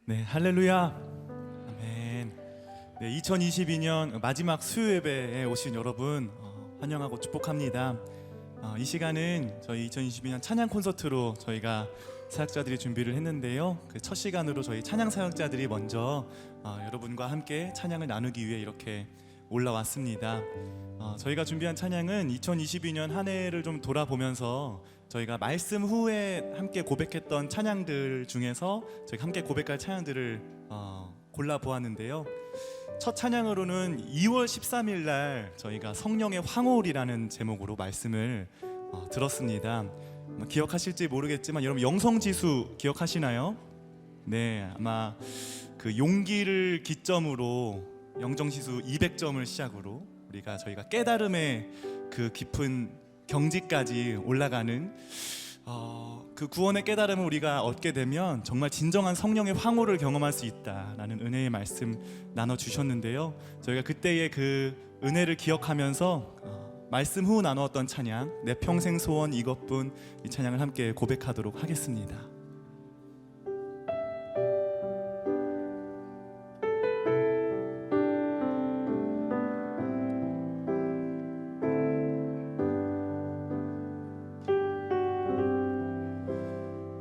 네, 할렐루야. 아멘. 네, 2022년 마지막 수요 예배에 오신 여러분 환영하고 축복합니다. 이 시간은 저희 2022년 찬양 콘서트로 저희가 사역자들이 준비를 했는데요. 그 첫 시간으로 저희 찬양 사역자들이 먼저 여러분과 함께 찬양을 나누기 위해 이렇게 올라왔습니다. 저희가 준비한 찬양은 2022년 한 해를 좀 돌아보면서 저희가 말씀 후에 함께 고백했던 찬양들 중에서 저희가 함께 고백할 찬양들을 골라보았는데요. 첫 찬양으로는 2월 13일 날 저희가 성령의 황홀이라는 제목으로 말씀을 들었습니다. 기억하실지 모르겠지만 여러분 영성지수 기억하시나요? 네, 아마 그 용기를 기점으로 영성지수 200점을 시작으로 저희가 깨달음의 그 깊은 경지까지 올라가는 그 구원의 깨달음을 우리가 얻게 되면 정말 진정한 성령의 황홀을 경험할 수 있다라는 은혜의 말씀 나눠주셨는데요. 저희가 그때의 그 은혜를 기억하면서 말씀 후 나누었던 찬양 내 평생 소원 이것뿐, 이 찬양을 함께 고백하도록 하겠습니다.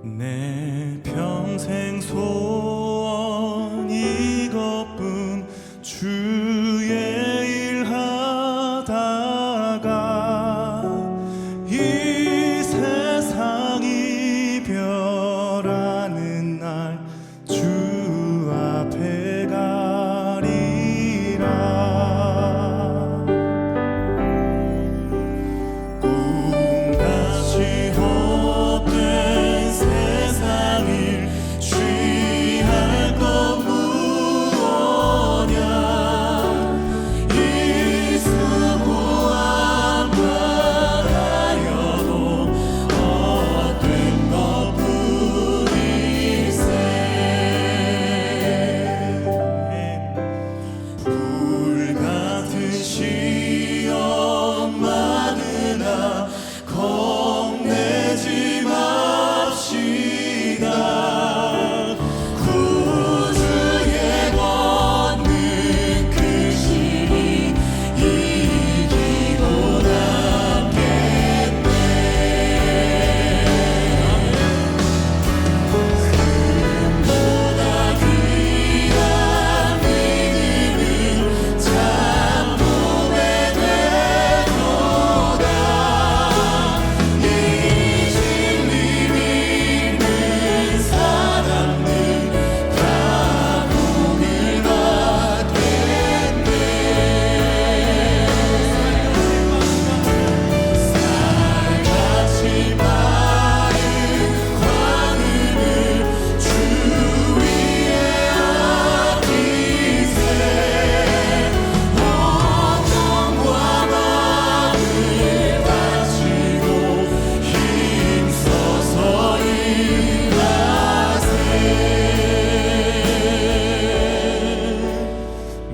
내 평생 소원 이것뿐, 주의 일 하다가 이 세상 이별하는 날 주 앞에 가리라. 꿈같이 헛된 세상을 취할 것 무엇냐. 이 수고한 바라여도 헛된 것뿐일세. 불같은 시험 많으나 겁내지 맙시다. 구주의 권능 크시니 이기고 남겠네. 금보다 귀한 믿음은 참 도배되도다. 이 진리 믿는 사람들 다 복을 받겠네. 쌀같이 마른 광음을 주 위에 아끼세. 걱정과 마음을 다치고 힘써서 일하세.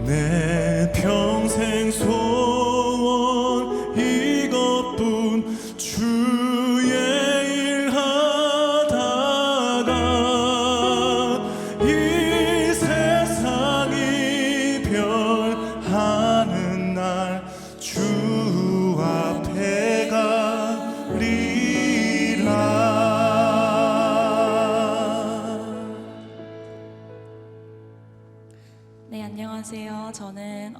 내 평생 소원 이것뿐, 주의 일 하다가 이 세상 이별하는 날 주 앞에 가리라. 네, 안녕하세요. 저는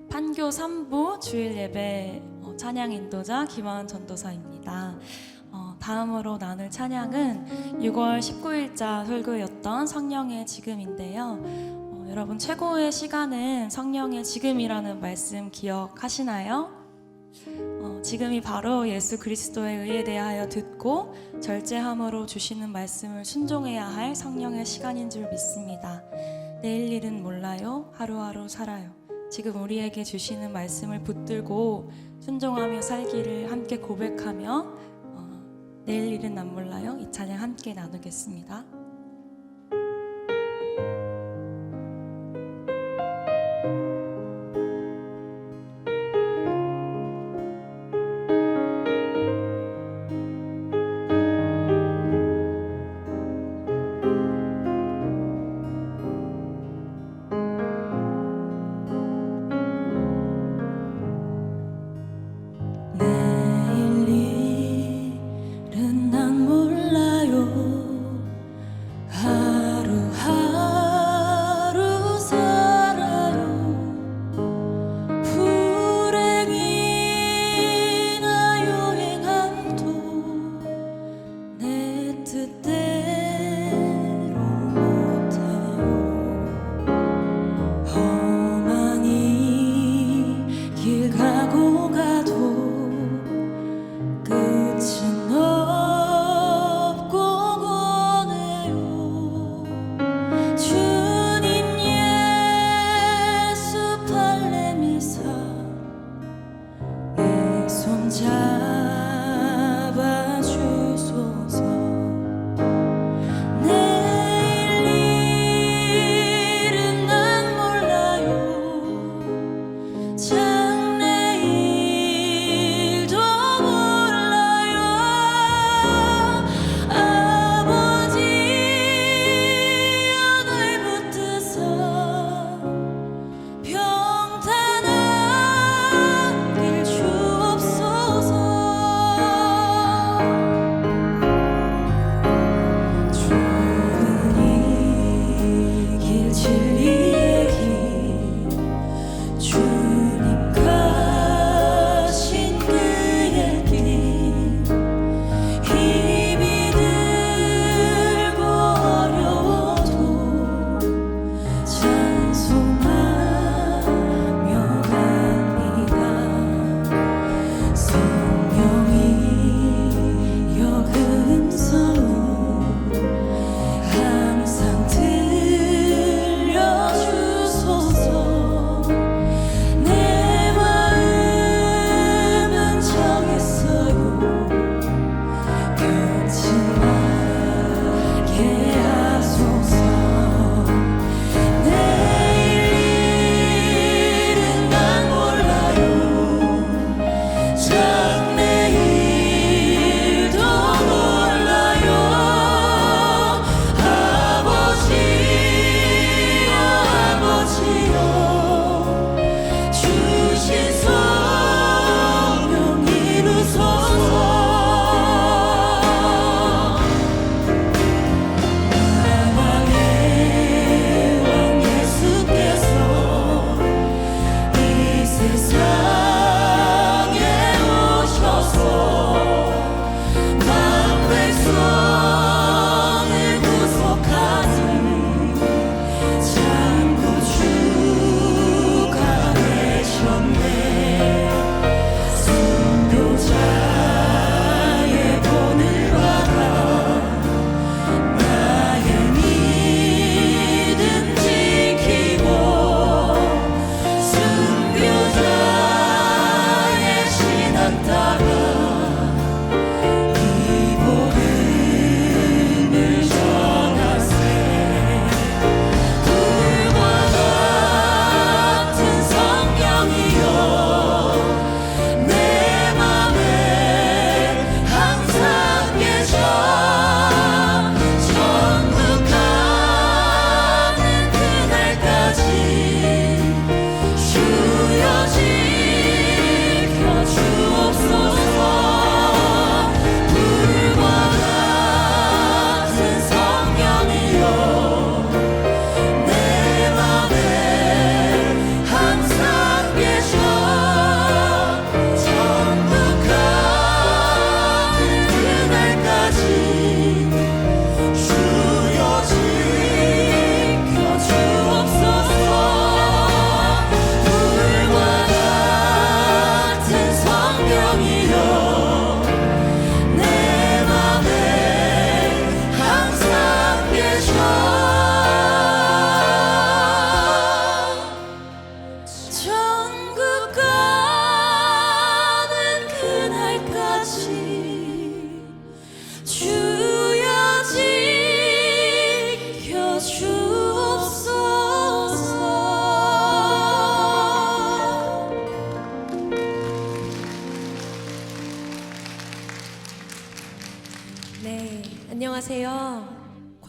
판교 3부 주일 예배 찬양 인도자 김하은 전도사입니다. 다음으로 나눌 찬양은 6월 19일자 설교였던 성령의 지금인데요. 여러분 최고의 시간은 성령의 지금이라는 말씀 기억하시나요? 지금이 바로 예수 그리스도의 의에 대하여 듣고 절제함으로 주시는 말씀을 순종해야 할 성령의 시간인 줄 믿습니다. 내일 일은 몰라요. 하루하루 살아요. 지금 우리에게 주시는 말씀을 붙들고 순종하며 살기를 함께 고백하며 내일 일은 안 몰라요. 이 찬양 함께 나누겠습니다.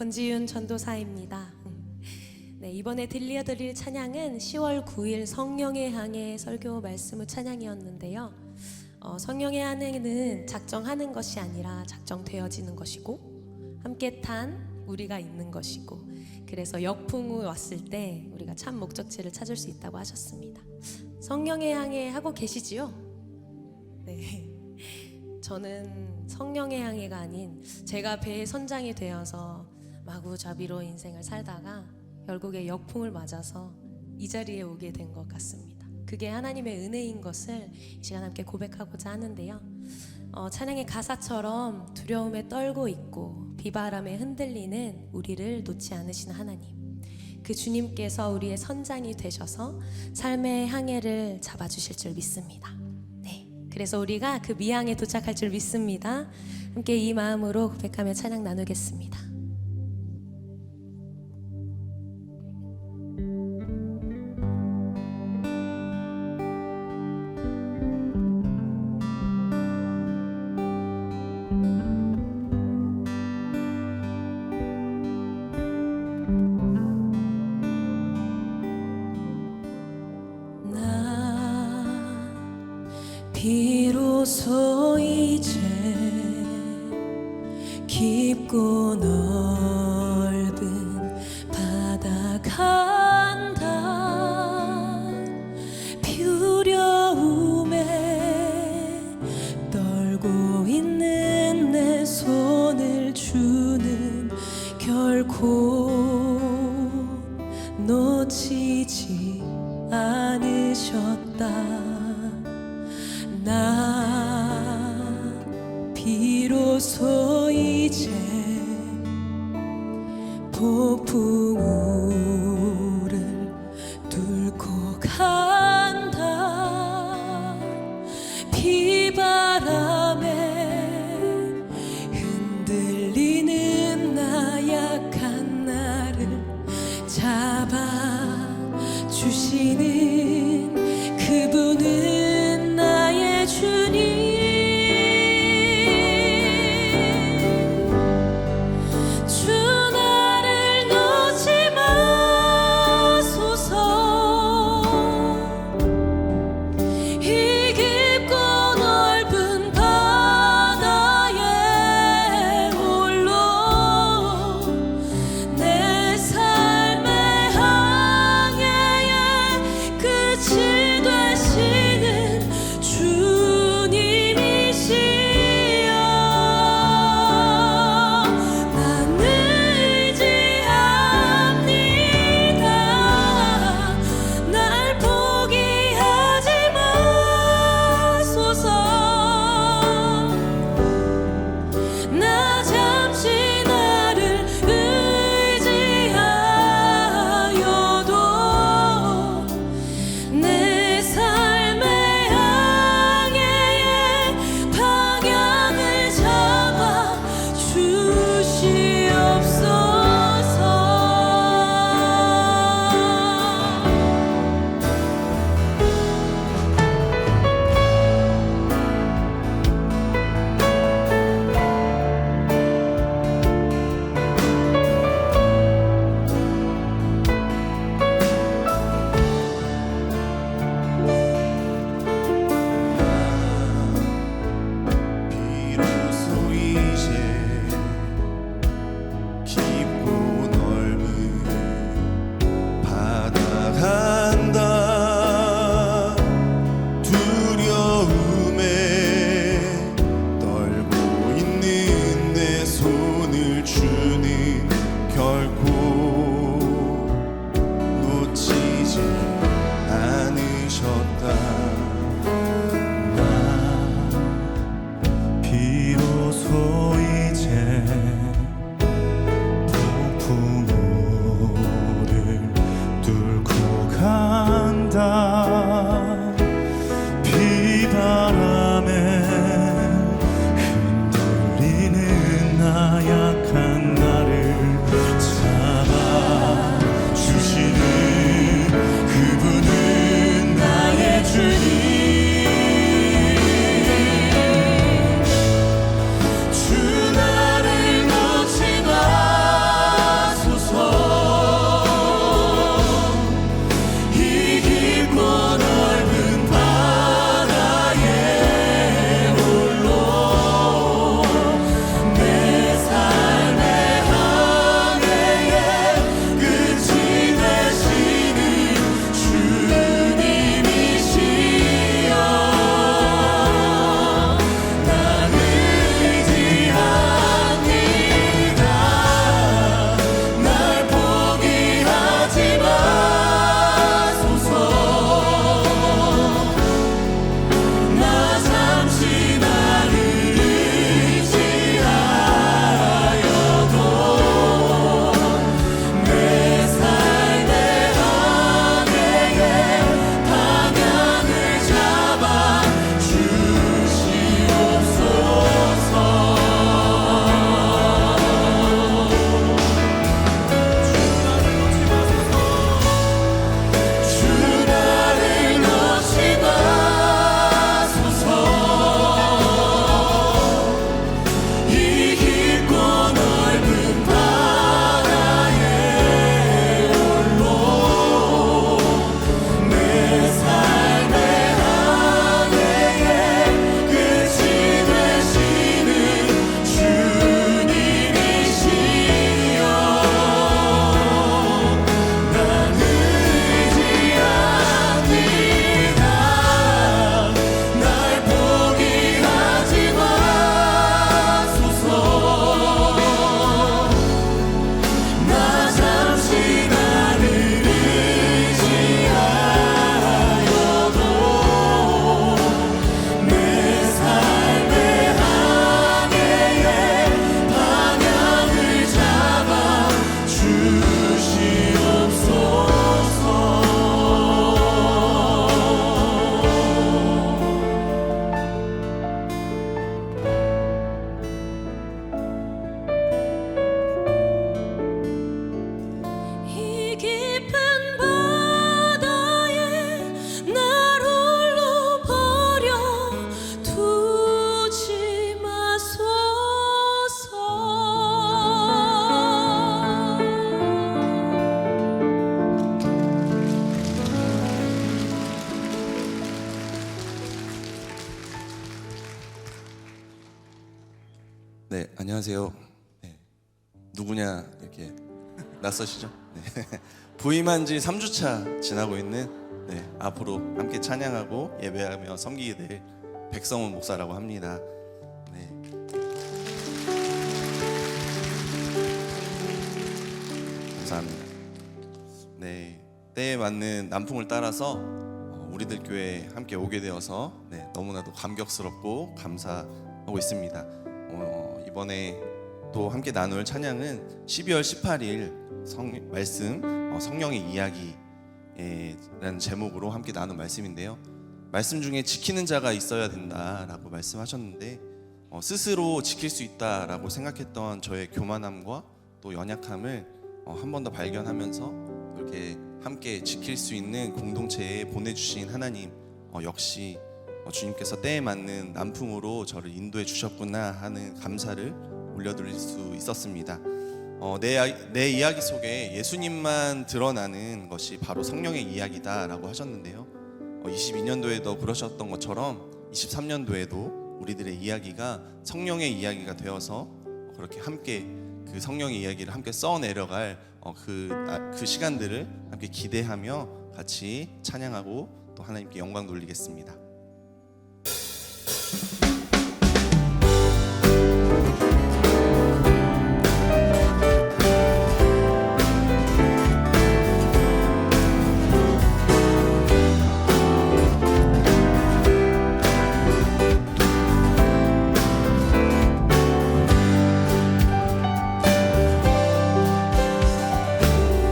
권지윤 전도사입니다. 네, 이번에 들려드릴 찬양은 10월 9일 성령의 항해 설교 말씀 후 찬양이었는데요. 성령의 항해는 작정하는 것이 아니라 작정되어지는 것이고 함께 탄 우리가 있는 것이고 그래서 역풍이 왔을 때 우리가 참 목적지를 찾을 수 있다고 하셨습니다. 성령의 항해 하고 계시지요? 네. 저는 성령의 항해가 아닌 제가 배의 선장이 되어서 마구잡이로 인생을 살다가 결국에 역풍을 맞아서 이 자리에 오게 된 것 같습니다. 그게 하나님의 은혜인 것을 이 시간 함께 고백하고자 하는데요. 찬양의 가사처럼 두려움에 떨고 있고 비바람에 흔들리는 우리를 놓지 않으시는 하나님, 그 주님께서 우리의 선장이 되셔서 삶의 항해를 잡아주실 줄 믿습니다. 네, 그래서 우리가 그 미항에 도착할 줄 믿습니다. 함께 이 마음으로 고백하며 찬양 나누겠습니다. 비로소 이제 깊고 넓은 바다 간다. 두려움에 떨고 있는 내 손을 주는 결코 놓치지 않으셨다. 나 비로소 이제 폭풍우를 뚫고 간다. 비바람에 흔들리는 나약한 나를 잡아주시는 그분은 주님, 주 나를 놓지 마소서. 이 깊고 넓은 바다에 홀로 내 삶의 항해에 안녕하세요. 네. 누구냐 이렇게 낯서시죠? 네. 부임한 지 3주차 지나고 있는 네, 앞으로 함께 찬양하고 예배하며 섬기게 될 백성훈 목사라고 합니다. 네. 감사합니다. 네, 때에 맞는 남풍을 따라서 우리들 교회에 함께 오게 되어서 네, 너무나도 감격스럽고 감사하고 있습니다. 이번에 또 함께 나눌 찬양은 12월 18일 말씀 성령의 이야기라는 제목으로 함께 나눈 말씀인데요. 말씀 중에 지키는 자가 있어야 된다라고 말씀하셨는데 스스로 지킬 수 있다라고 생각했던 저의 교만함과 또 연약함을 한 번 더 발견하면서 이렇게 함께 지킬 수 있는 공동체에 보내주신 하나님 역시 주님께서 때에 맞는 남풍으로 저를 인도해 주셨구나 하는 감사를 올려드릴 수 있었습니다. 내 이야기 속에 예수님만 드러나는 것이 바로 성령의 이야기다라고 하셨는데요. 22년도에도 그러셨던 것처럼 23년도에도 우리들의 이야기가 성령의 이야기가 되어서 그렇게 함께 그 성령의 이야기를 함께 써내려갈 그 시간들을 함께 기대하며 같이 찬양하고 또 하나님께 영광 돌리겠습니다.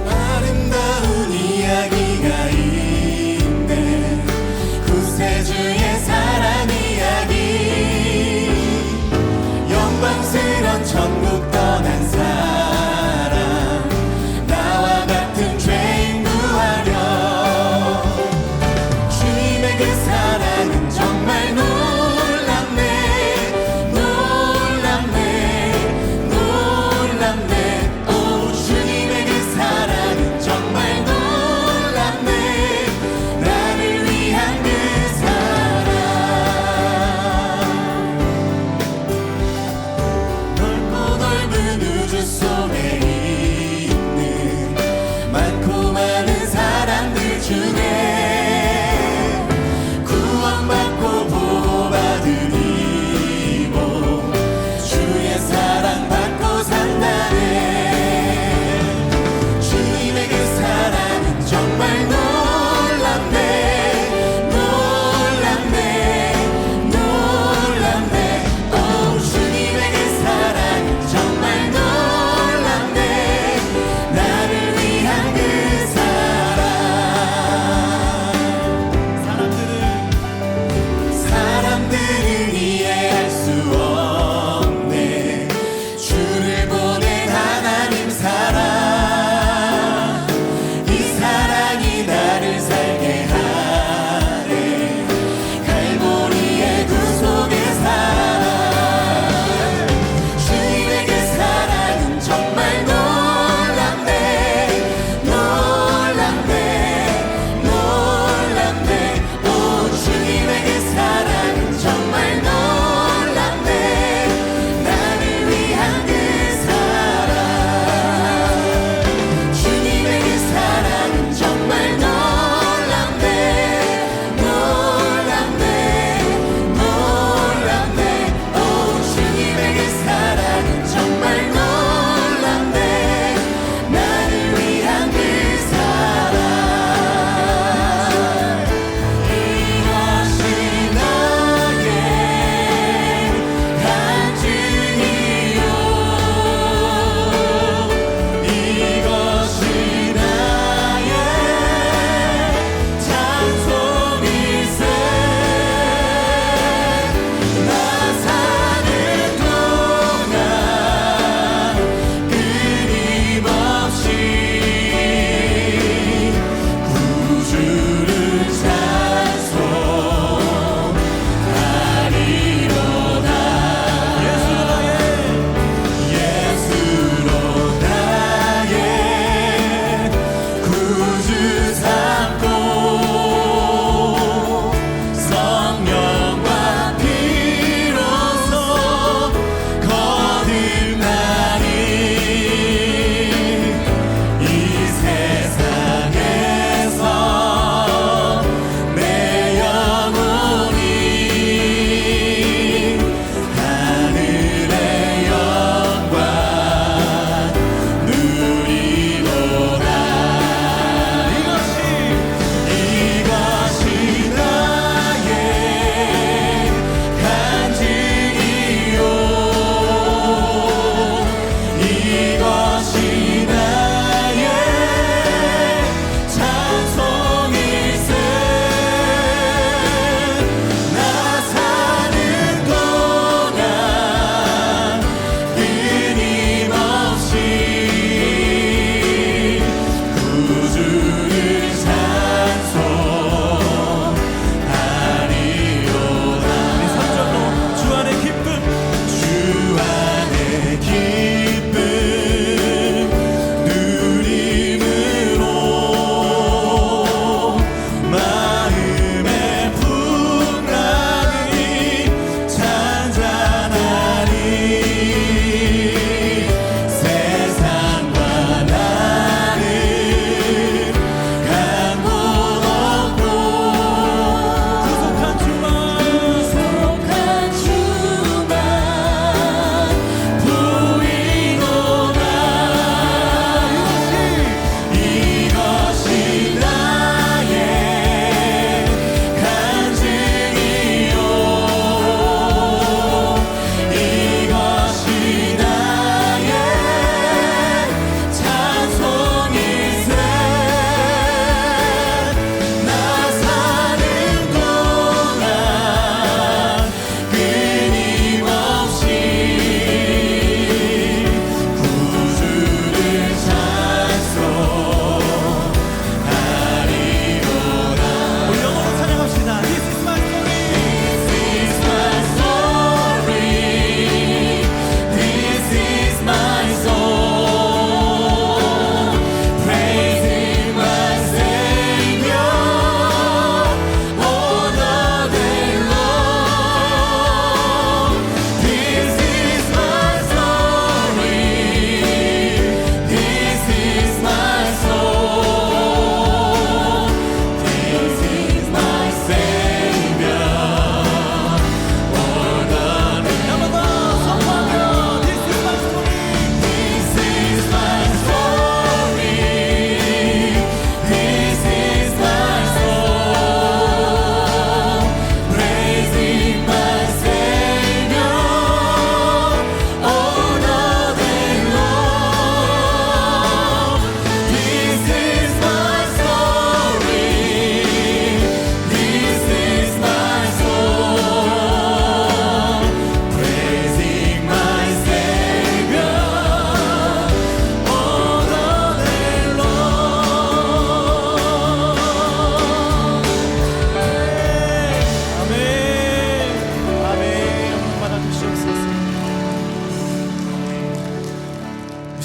아름다운 이야기가 있네. 구세주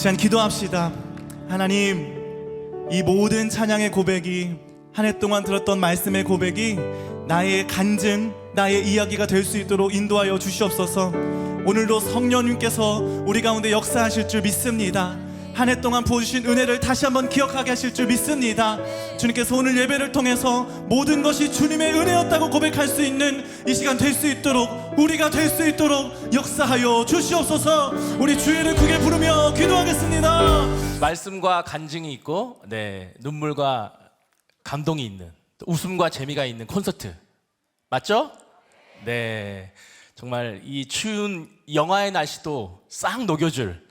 시간 기도합시다. 하나님, 이 모든 찬양의 고백이, 한 해 동안 들었던 말씀의 고백이 나의 간증, 나의 이야기가 될 수 있도록 인도하여 주시옵소서. 오늘도 성령님께서 우리 가운데 역사하실 줄 믿습니다. 한 해 동안 부어주신 은혜를 다시 한번 기억하게 하실 줄 믿습니다. 주님께서 오늘 예배를 통해서 모든 것이 주님의 은혜였다고 고백할 수 있는 이 시간 될 수 있도록, 우리가 될 수 있도록 역사하여 주시옵소서. 우리 주의를 크게 부르며 기도하겠습니다. 말씀과 간증이 있고, 눈물과 감동이 있는, 또 웃음과 재미가 있는 콘서트 맞죠? 네, 정말 이 추운 영하의 날씨도 싹 녹여줄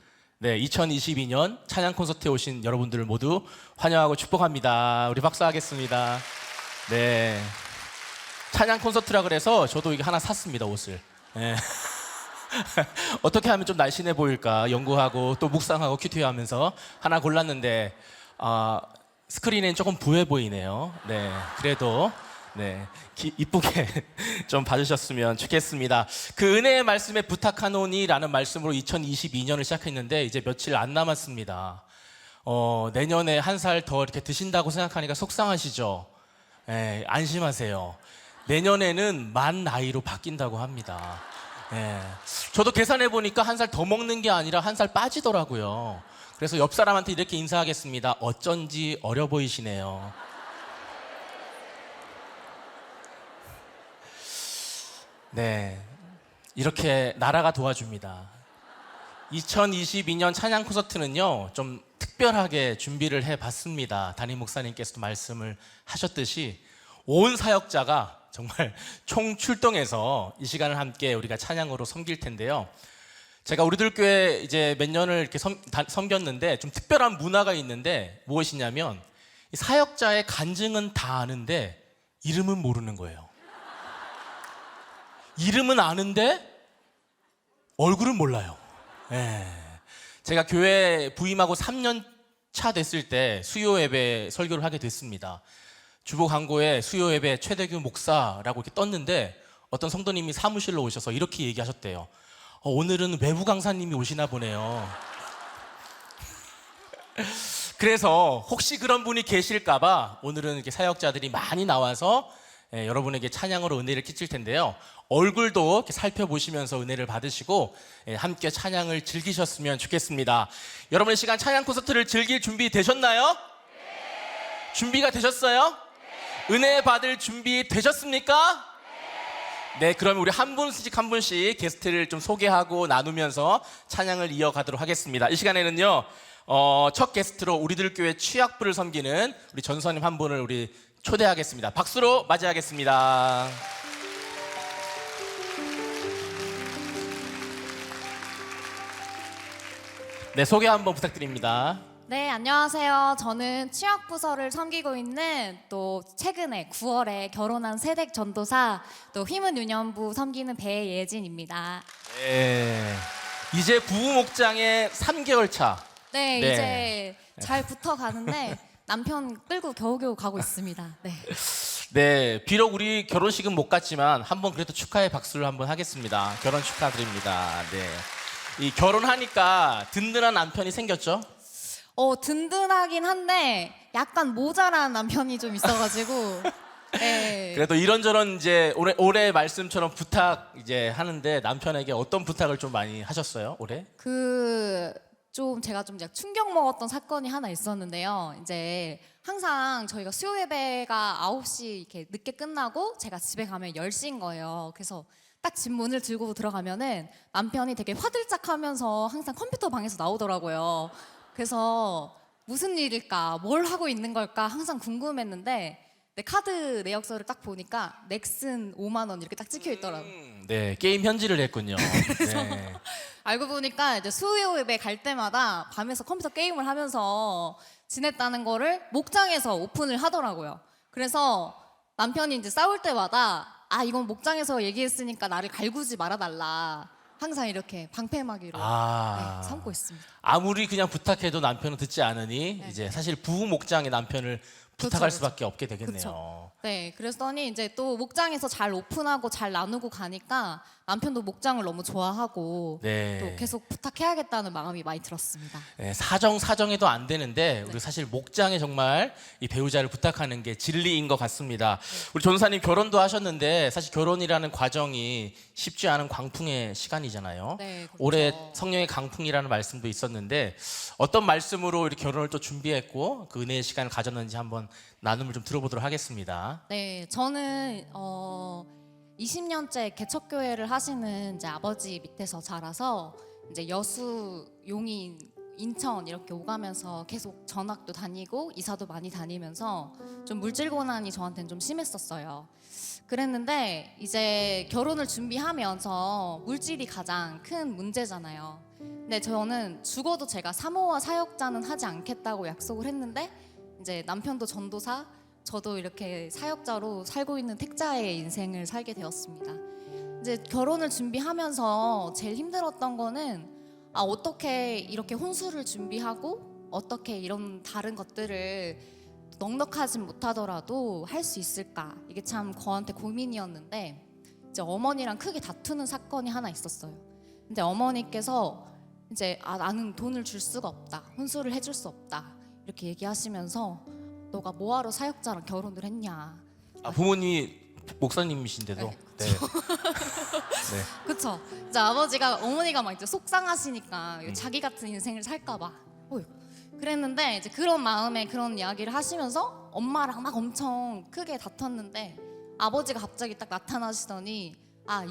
2022년 찬양 콘서트에 오신 여러분들을 모두 환영하고 축복합니다. 우리 박수하겠습니다. 네, 찬양 콘서트라 그래서 저도 이게 하나 샀습니다, 옷을. 네. 어떻게 하면 좀 날씬해 보일까 연구하고 또 묵상하고 큐티하면서 하나 골랐는데 스크린엔 조금 부해 보이네요. 네, 그래도 이쁘게 좀 봐주셨으면 좋겠습니다. 그 은혜의 말씀에 부탁하노니라는 말씀으로 2022년을 시작했는데 이제 며칠 안 남았습니다. 내년에 한 살 더 이렇게 드신다고 생각하니까 속상하시죠? 네, 안심하세요. 내년에는 만 나이로 바뀐다고 합니다. 네, 저도 계산해 보니까 한 살 더 먹는 게 아니라 한 살 빠지더라고요. 그래서 옆 사람한테 이렇게 인사하겠습니다. 어쩐지 어려 보이시네요. 네, 이렇게 나라가 도와줍니다. 2022년 찬양 콘서트는요, 좀 특별하게 준비를 해봤습니다. 담임 목사님께서도 말씀을 하셨듯이 온 사역자가 정말 총출동해서 이 시간을 함께 우리가 찬양으로 섬길 텐데요. 제가 우리들 교회 이제 몇 년을 이렇게 섬겼는데 좀 특별한 문화가 있는데 무엇이냐면 이 사역자의 간증은 다 아는데 이름은 모르는 거예요. 이름은 아는데 얼굴은 몰라요. 네. 제가 교회 부임하고 3년 차 됐을 때 수요 예배 설교를 하게 됐습니다. 주보 광고에 수요 예배 최대규 목사라고 이렇게 떴는데 어떤 성도님이 사무실로 오셔서 이렇게 얘기하셨대요. 오늘은 외부 강사님이 오시나 보네요. 그래서 혹시 그런 분이 계실까봐 오늘은 이렇게 사역자들이 많이 나와서 여러분에게 찬양으로 은혜를 끼칠 텐데요. 얼굴도 이렇게 살펴보시면서 은혜를 받으시고 함께 찬양을 즐기셨으면 좋겠습니다. 여러분의 시간 찬양 콘서트를 즐길 준비 되셨나요? 네. 준비가 되셨어요? 네. 은혜 받을 준비 되셨습니까? 네, 그럼 우리 한 분씩 게스트를 좀 소개하고 나누면서 찬양을 이어가도록 하겠습니다. 이 시간에는요, 첫 게스트로 우리들 교회 취약부를 섬기는 우리 전수님 한 분을 우리 초대하겠습니다. 박수로 맞이하겠습니다. 네, 소개 한번 부탁드립니다. 네, 안녕하세요. 저는 취약부서를 섬기고 있는 또 최근에 9월에 결혼한 새댁 전도사 또 휘문 유년부 섬기는 배예진입니다. 네, 이제 부부 목장에 3개월 차. 네, 네. 이제 잘 붙어가는데 남편 끌고 겨우겨우 가고 있습니다. 네. 네, 비록 우리 결혼식은 못 갔지만 한번 그래도 축하의 박수를 한번 하겠습니다. 결혼 축하드립니다. 네, 이 결혼하니까 든든한 남편이 생겼죠? 든든하긴 한데 약간 모자란 남편이 좀 있어가지고. 네. 그래도 이런저런 이제 올해 말씀처럼 부탁 이제 하는데 남편에게 어떤 부탁을 좀 많이 하셨어요, 올해? 제가 좀 충격 먹었던 사건이 하나 있었는데요. 이제 항상 저희가 수요 예배가 9시 이렇게 늦게 끝나고 제가 집에 가면 10시인 거예요. 그래서 딱 집 문을 들고 들어가면은 남편이 되게 화들짝 하면서 항상 컴퓨터 방에서 나오더라고요. 그래서 무슨 일일까, 뭘 하고 있는 걸까 항상 궁금했는데 내 카드 내역서를 딱 보니까 넥슨 5만 원 이렇게 딱 찍혀 있더라고요. 네, 게임 현질을 했군요. 네. 알고 보니까 이제 수요 예배 갈 때마다 밤에서 컴퓨터 게임을 하면서 지냈다는 거를 목장에서 오픈을 하더라고요. 그래서 남편이 이제 싸울 때마다 이건 목장에서 얘기했으니까 나를 갈구지 말아달라. 항상 이렇게 방패막이로 삼고 있습니다. 아무리 그냥 부탁해도 남편은 듣지 않으니 네. 이제 사실 부부 목장의 남편을 부탁할 그쵸. 수밖에 없게 되겠네요. 네, 그랬더니 이제 또 목장에서 잘 오픈하고 잘 나누고 가니까 남편도 목장을 너무 좋아하고 네. 또 계속 부탁해야겠다는 마음이 많이 들었습니다. 네, 사정해도 안 되는데 우리 사실 목장에 정말 이 배우자를 부탁하는 게 진리인 것 같습니다. 우리 전도사님 결혼도 하셨는데 사실 결혼이라는 과정이 쉽지 않은 광풍의 시간이잖아요. 네, 그렇죠. 올해 성령의 강풍이라는 말씀도 있었는데 어떤 말씀으로 이렇게 결혼을 또 준비했고 그 은혜의 시간을 가졌는지 한번 나눔을 좀 들어보도록 하겠습니다. 네, 저는 20년째 개척교회를 하시는 이제 아버지 밑에서 자라서 이제 여수, 용인, 인천 이렇게 오가면서 계속 전학도 다니고 이사도 많이 다니면서 좀 물질 고난이 저한테는 좀 심했었어요. 그랬는데 이제 결혼을 준비하면서 물질이 가장 큰 문제잖아요. 근데 저는 죽어도 제가 사모와 사역자는 하지 않겠다고 약속을 했는데 이제 남편도 전도사, 저도 이렇게 사역자로 살고 있는 택자의 인생을 살게 되었습니다. 이제 결혼을 준비하면서 제일 힘들었던 거는 어떻게 이렇게 혼수를 준비하고 어떻게 이런 다른 것들을 넉넉하진 못하더라도 할 수 있을까? 이게 참 저한테 고민이었는데 이제 어머니랑 크게 다투는 사건이 하나 있었어요. 근데 어머니께서 이제 나는 돈을 줄 수가 없다. 혼수를 해줄 수 없다. 이렇게 얘기하시면서 너가 뭐하러 사역자랑 결혼을 했냐. 부모님이 목사님이신데도 네. 그쵸. 이제 어머니가 막 이제 속상하시니까 자기 같은 인생을 살까봐. 그랬는데 이제 그런 마음에 그런 이야기를 하시면서 엄마랑 막 엄청 크게 다퉜는데 아버지가 갑자기 딱 나타나시더니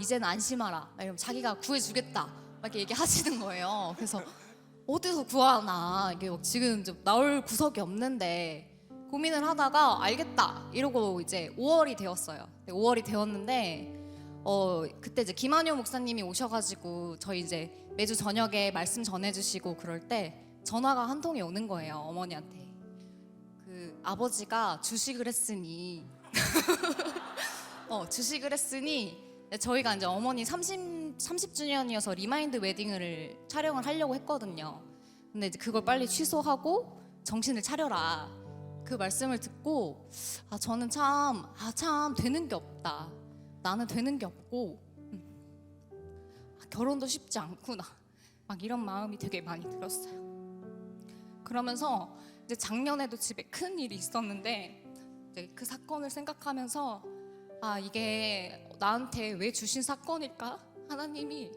이제는 안심하라. 이러면 자기가 구해주겠다. 막 이렇게 얘기하시는 거예요. 그래서 어디서 구하나 이게 지금 좀 나올 구석이 없는데 고민을 하다가 알겠다 이러고 이제 5월이 되었어요. 5월이 되었는데 그때 이제 김한효 목사님이 오셔가지고 저희 이제 매주 저녁에 말씀 전해주시고 그럴 때 전화가 한 통이 오는 거예요. 어머니한테 그 아버지가 주식을 했으니 주식을 했으니 저희가 이제 어머니 30주년이어서 리마인드 웨딩을 촬영을 하려고 했거든요. 근데 이제 그걸 빨리 취소하고 정신을 차려라. 그 말씀을 듣고 저는 참 되는 게 없다. 나는 되는 게 없고 결혼도 쉽지 않구나. 막 이런 마음이 되게 많이 들었어요. 그러면서 이제 작년에도 집에 큰 일이 있었는데 이제 그 사건을 생각하면서 이게 나한테 왜 주신 사건일까? 하나님이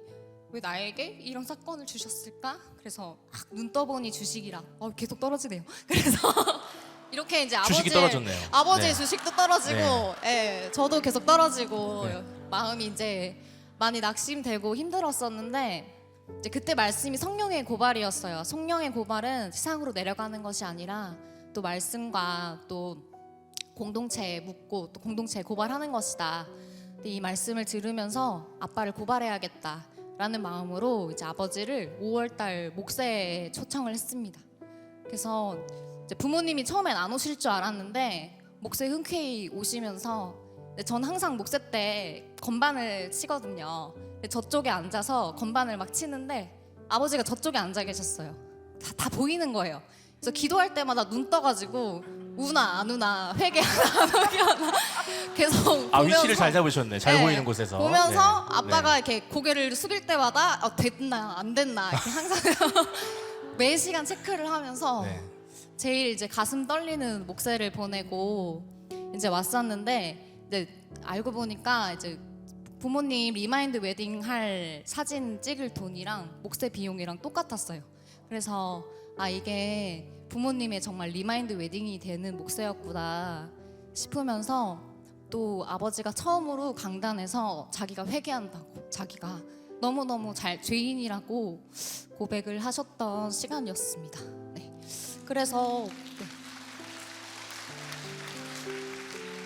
왜 나에게 이런 사건을 주셨을까? 그래서 눈 떠보니 주식이라 계속 떨어지네요. 그래서 이렇게 이제 주식이 떨어졌네요. 아버지의 네. 주식도 떨어지고 저도 계속 떨어지고 네. 마음이 이제 많이 낙심되고 힘들었었는데 이제 그때 말씀이 성령의 고발이었어요. 성령의 고발은 세상으로 내려가는 것이 아니라 또 말씀과 또 공동체에 묻고 또 공동체에 고발하는 것이다. 근데 이 말씀을 들으면서 아빠를 고발해야겠다라는 마음으로 이제 아버지를 5월달 목세에 초청을 했습니다. 그래서 이제 부모님이 처음엔 안 오실 줄 알았는데 목세 흔쾌히 오시면서 전 항상 목세 때 건반을 치거든요. 저쪽에 앉아서 건반을 막 치는데 아버지가 저쪽에 앉아 계셨어요. 다 보이는 거예요. 그래서 기도할 때마다 눈 떠가지고 우나 안 우나 회개하나 안 회개하나 계속 보면서 위치를 잘 잡으셨네. 잘 보이는 곳에서 보면서 네. 아빠가 이렇게 고개를 숙일 때마다 됐나 안 됐나 이렇게 항상 매 시간 체크를 하면서 네. 제일 이제 가슴 떨리는 목세를 보내고 이제 왔었는데 이제 알고 보니까 이제 부모님 리마인드 웨딩 할 사진 찍을 돈이랑 목세 비용이랑 똑같았어요. 그래서 이게 부모님의 정말 리마인드 웨딩이 되는 목세였구나 싶으면서 또 아버지가 처음으로 강단에서 자기가 회개한다고 자기가 너무너무 죄인이라고 고백을 하셨던 시간이었습니다. 네. 그래서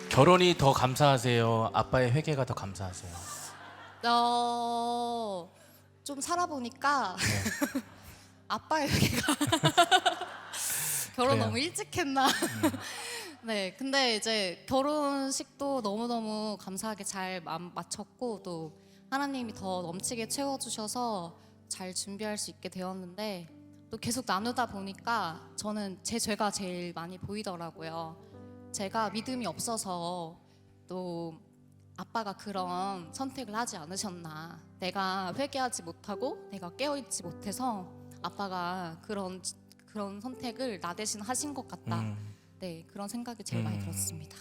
결혼이 더 감사하세요? 아빠의 회개가 더 감사하세요? 좀 살아보니까 아빠의 회개가 결혼 그래요. 너무 일찍 했나? 네, 근데 이제 결혼식도 너무너무 감사하게 잘 마쳤고 또 하나님이 더 넘치게 채워주셔서 잘 준비할 수 있게 되었는데 또 계속 나누다 보니까 저는 제 죄가 제일 많이 보이더라고요. 제가 믿음이 없어서 또 아빠가 그런 선택을 하지 않으셨나. 내가 회개하지 못하고 내가 깨어있지 못해서 아빠가 그런 선택을 나 대신 하신 것 같다. 네, 그런 생각이 제일 많이 들었습니다.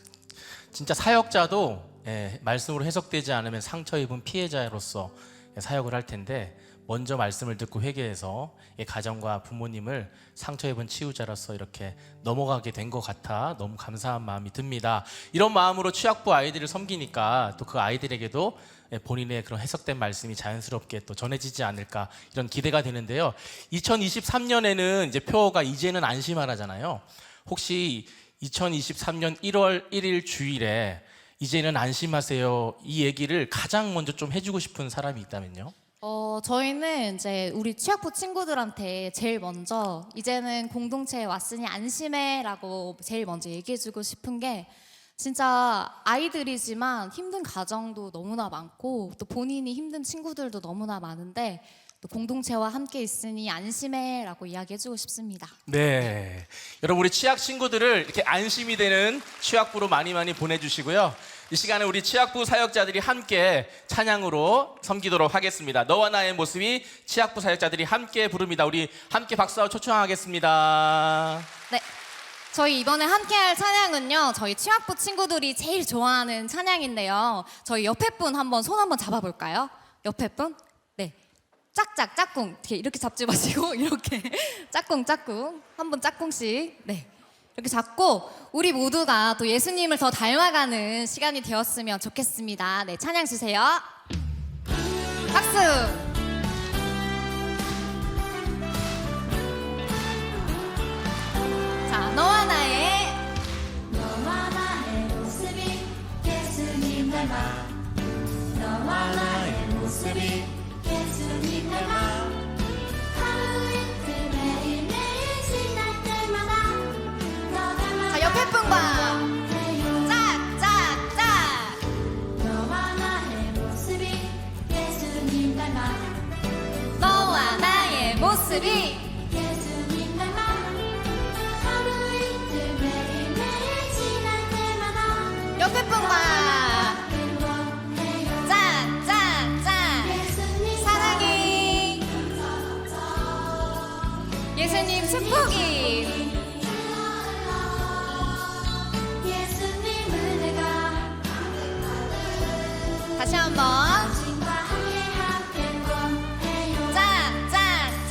진짜 사역자도 말씀으로 해석되지 않으면 상처 입은 피해자로서 사역을 할 텐데 먼저 말씀을 듣고 회개해서 가정과 부모님을 상처 입은 치유자로서 이렇게 넘어가게 된 것 같아 너무 감사한 마음이 듭니다. 이런 마음으로 취약부 아이들을 섬기니까 또 그 아이들에게도 본인의 그런 해석된 말씀이 자연스럽게 또 전해지지 않을까 이런 기대가 되는데요. 2023년에는 이제 표어가 이제는 안심하라잖아요. 혹시 2023년 1월 1일 주일에 이제는 안심하세요 이 얘기를 가장 먼저 좀 해주고 싶은 사람이 있다면요? 저희는 이제 우리 취약부 친구들한테 제일 먼저 이제는 공동체에 왔으니 안심해라고 제일 먼저 얘기해주고 싶은 게, 진짜 아이들이지만 힘든 가정도 너무나 많고 또 본인이 힘든 친구들도 너무나 많은데 또 공동체와 함께 있으니 안심해라고 이야기해주고 싶습니다. 네, 여러분 우리 취약 친구들을 이렇게 안심이 되는 취약부로 많이 보내주시고요. 이 시간에 우리 취약부 사역자들이 함께 찬양으로 섬기도록 하겠습니다. 너와 나의 모습이 취약부 사역자들이 함께 부릅니다. 우리 함께 박수와 초청하겠습니다. 네, 저희 이번에 함께할 찬양은요, 저희 취약부 친구들이 제일 좋아하는 찬양인데요. 저희 옆에 분 한번 손 한번 잡아볼까요? 옆에 분? 네, 짝짝 짝꿍 이렇게 잡지 마시고 이렇게 짝꿍 한 분 짝꿍씩, 네, 이렇게 잡고 우리 모두가 또 예수님을 더 닮아가는 시간이 되었으면 좋겠습니다. 네, 찬양 주세요. 박수. 자, 너와 나의 모습이 예수님 닮아. 너와 나의 모습이 예수님 닮아. 하루 이틀 매일매일 지날 때마다 너 닮아. 자, 옆에 분과 짝짝짝. 너와 나의 모습이 예수님 닮아. 너와 나의 모습이. 예수님 닮아. 하루 이틀 매일매일 지날 때마다 옆에 분과 행복해요. 짝짝짝. 예수님 사랑이. 예수님 축복이. 예수님을 내가 다시 한번 당신과 함께하길 원해요. 짝짝짝.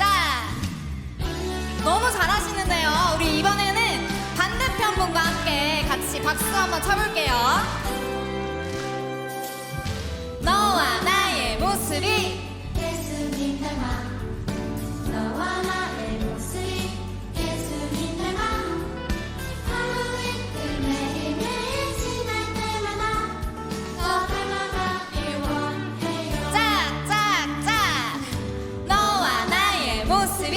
너무 잘하시는데요. 우리 이번에는 반대편 분과 함께 같이 박수 한번 쳐볼게요. 너와 나의 모습이. 예수님 닮아. 너와 나의 모습이 예수님 닮아. 하루 이틀 매일매일 지날 때마다 너 닮아가길 원해요. 짝짝짝. 너와 나의 모습이.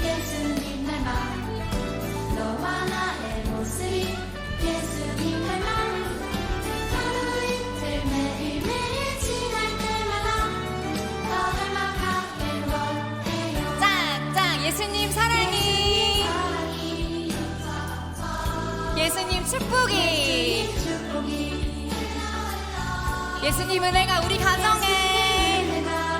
예수님 닮아. 너와 나의 모습이 예수님 닮아. 하루 이틀 매일매일 지날 때마다 너 닮아가길 원해요. 짝짝. 예수님 사랑이. 사랑이 예수님 축복이. 축복이 예수님 은혜가 우리 가정에 내가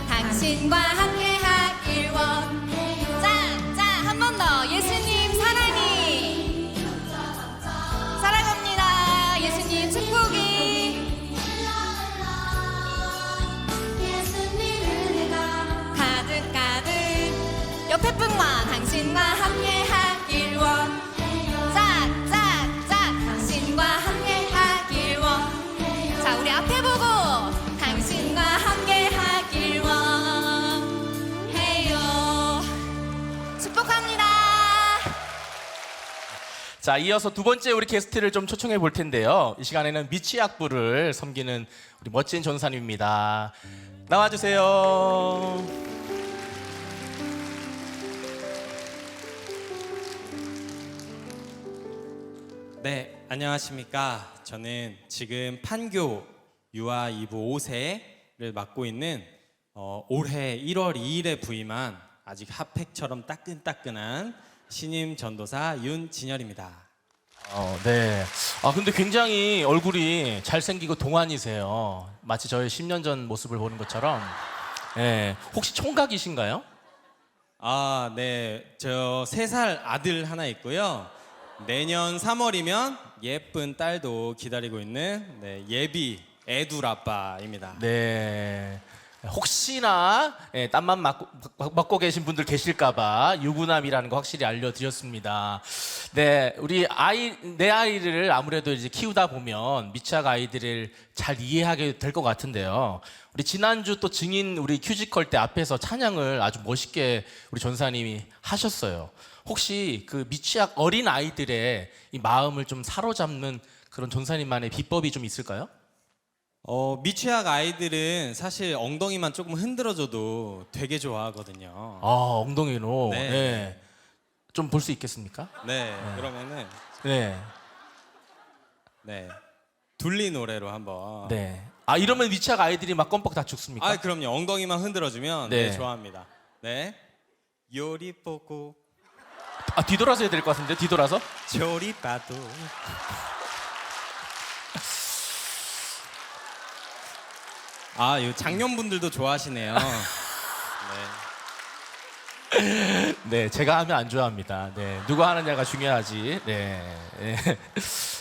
당신과 함께하길 원해요. 짝짝. 한 번 더. 예수님 사랑이. 사랑합니다. 예수님 축복이. 예수님 은혜가 가득가득. 옆에 분과 당신과 함께하길 원해요. 짝짝짝. 당신과 함께하길 원해요. 자, 우리 앞에 보고 당신과 함께하길 원해요. 축복합니다. 자, 이어서 두 번째 우리 게스트를 좀 초청해 볼 텐데요. 이 시간에는 미취학부를 섬기는 우리 멋진 전사님입니다. 나와주세요. 네, 안녕하십니까. 저는 지금 판교 유아 2부 5세를 맡고 있는 올해 1월 2일에 부임한 아직 핫팩처럼 따끈따끈한 신임 전도사 윤진열입니다. 네. 아 근데 굉장히 얼굴이 잘생기고 동안이세요. 마치 저의 10년 전 모습을 보는 것처럼. 네. 혹시 총각이신가요? 아, 네. 저 3살 아들 하나 있고요. 내년 3월이면 예쁜 딸도 기다리고 있는 예비 애둘 아빠입니다. 네. 혹시나 땀만 맞고 계신 분들 계실까봐 유부남이라는 거 확실히 알려드렸습니다. 네, 내 아이를 아무래도 이제 키우다 보면 미취학 아이들을 잘 이해하게 될 것 같은데요. 우리 지난주 또 증인 우리 큐지컬 때 앞에서 찬양을 아주 멋있게 우리 전사님이 하셨어요. 혹시 그 미취학 어린 아이들의 이 마음을 좀 사로잡는 그런 전사님만의 비법이 좀 있을까요? 미취학 아이들은 사실 엉덩이만 조금 흔들어줘도 되게 좋아하거든요. 아, 엉덩이로. 네. 네. 좀 볼 수 있겠습니까? 네, 그러면은 네. 둘리 노래로 한번. 네. 아, 이러면 미취학 아이들이 막 껌뻑 다 죽습니까? 아, 그럼요. 엉덩이만 흔들어주면 네. 좋아합니다. 네. 요리 보고 아, 뒤돌아서 해야 될 것 같은데, 뒤돌아서? 조리 봐도. 아, 이 장년분들도 좋아하시네요. 네. 네, 제가 하면 안 좋아합니다. 네, 누가 하느냐가 중요하지. 네. 네.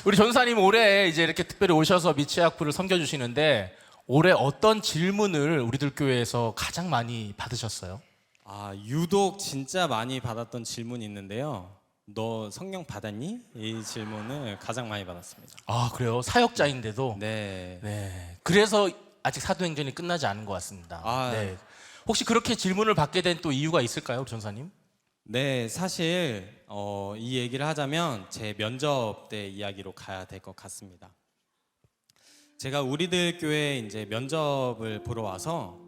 우리 전사님 올해 이제 이렇게 특별히 오셔서 미취학부를 섬겨주시는데 올해 어떤 질문을 우리들 교회에서 가장 많이 받으셨어요? 아, 유독 진짜 많이 받았던 질문이 있는데요. 너 성령 받았니? 이 질문을 가장 많이 받았습니다. 아, 그래요? 사역자인데도? 네. 네. 그래서 아직 사도행전이 끝나지 않은 것 같습니다. 아. 네. 혹시 그렇게 질문을 받게 된 또 이유가 있을까요, 우리 전사님? 네, 사실 이 얘기를 하자면 제 면접 때 이야기로 가야 될 것 같습니다. 제가 우리들 교회 이제 면접을 보러 와서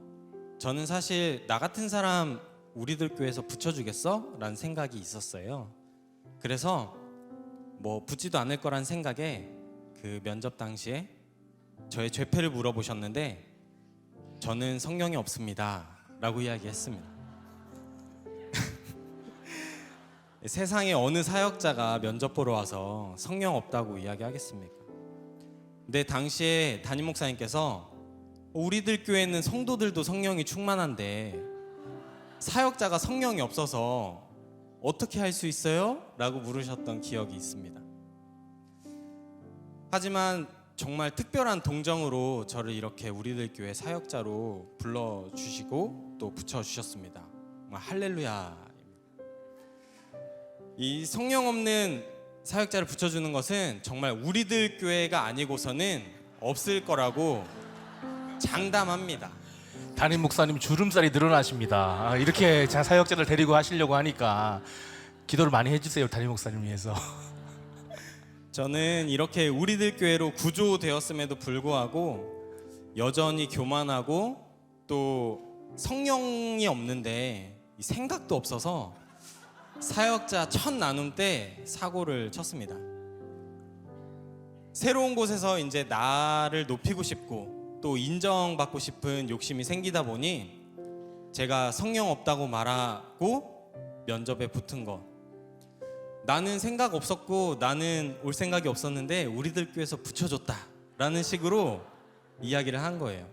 저는 사실 나 같은 사람 우리들 교회에서 붙여주겠어? 라는 생각이 있었어요. 그래서 뭐 붙지도 않을 거란 생각에 그 면접 당시에 저의 죄패를 물어보셨는데 저는 성령이 없습니다 라고 이야기했습니다. 세상에 어느 사역자가 면접 보러 와서 성령 없다고 이야기하겠습니까? 근데 당시에 담임 목사님께서 우리들 교회는 성도들도 성령이 충만한데 사역자가 성령이 없어서 어떻게 할 수 있어요? 라고 물으셨던 기억이 있습니다. 하지만 정말 특별한 동정으로 저를 이렇게 우리들 교회 사역자로 불러주시고 또 붙여주셨습니다. 정말 할렐루야. 이 성령 없는 사역자를 붙여주는 것은 정말 우리들 교회가 아니고서는 없을 거라고 장담합니다. 담임 목사님 주름살이 늘어나십니다. 아, 이렇게 자 사역자를 데리고 하시려고 하니까 기도를 많이 해주세요, 담임 목사님 위해서. 저는 이렇게 우리들 교회로 구조되었음에도 불구하고 여전히 교만하고 또 성령이 없는데 이 생각도 없어서 사역자 첫 나눔 때 사고를 쳤습니다. 새로운 곳에서 이제 나를 높이고 싶고 또 인정받고 싶은 욕심이 생기다 보니 제가 성령 없다고 말하고 면접에 붙은 것. 나는 생각 없었고 나는 올 생각이 없었는데 우리들 교회에서 붙여줬다 라는 식으로 이야기를 한 거예요.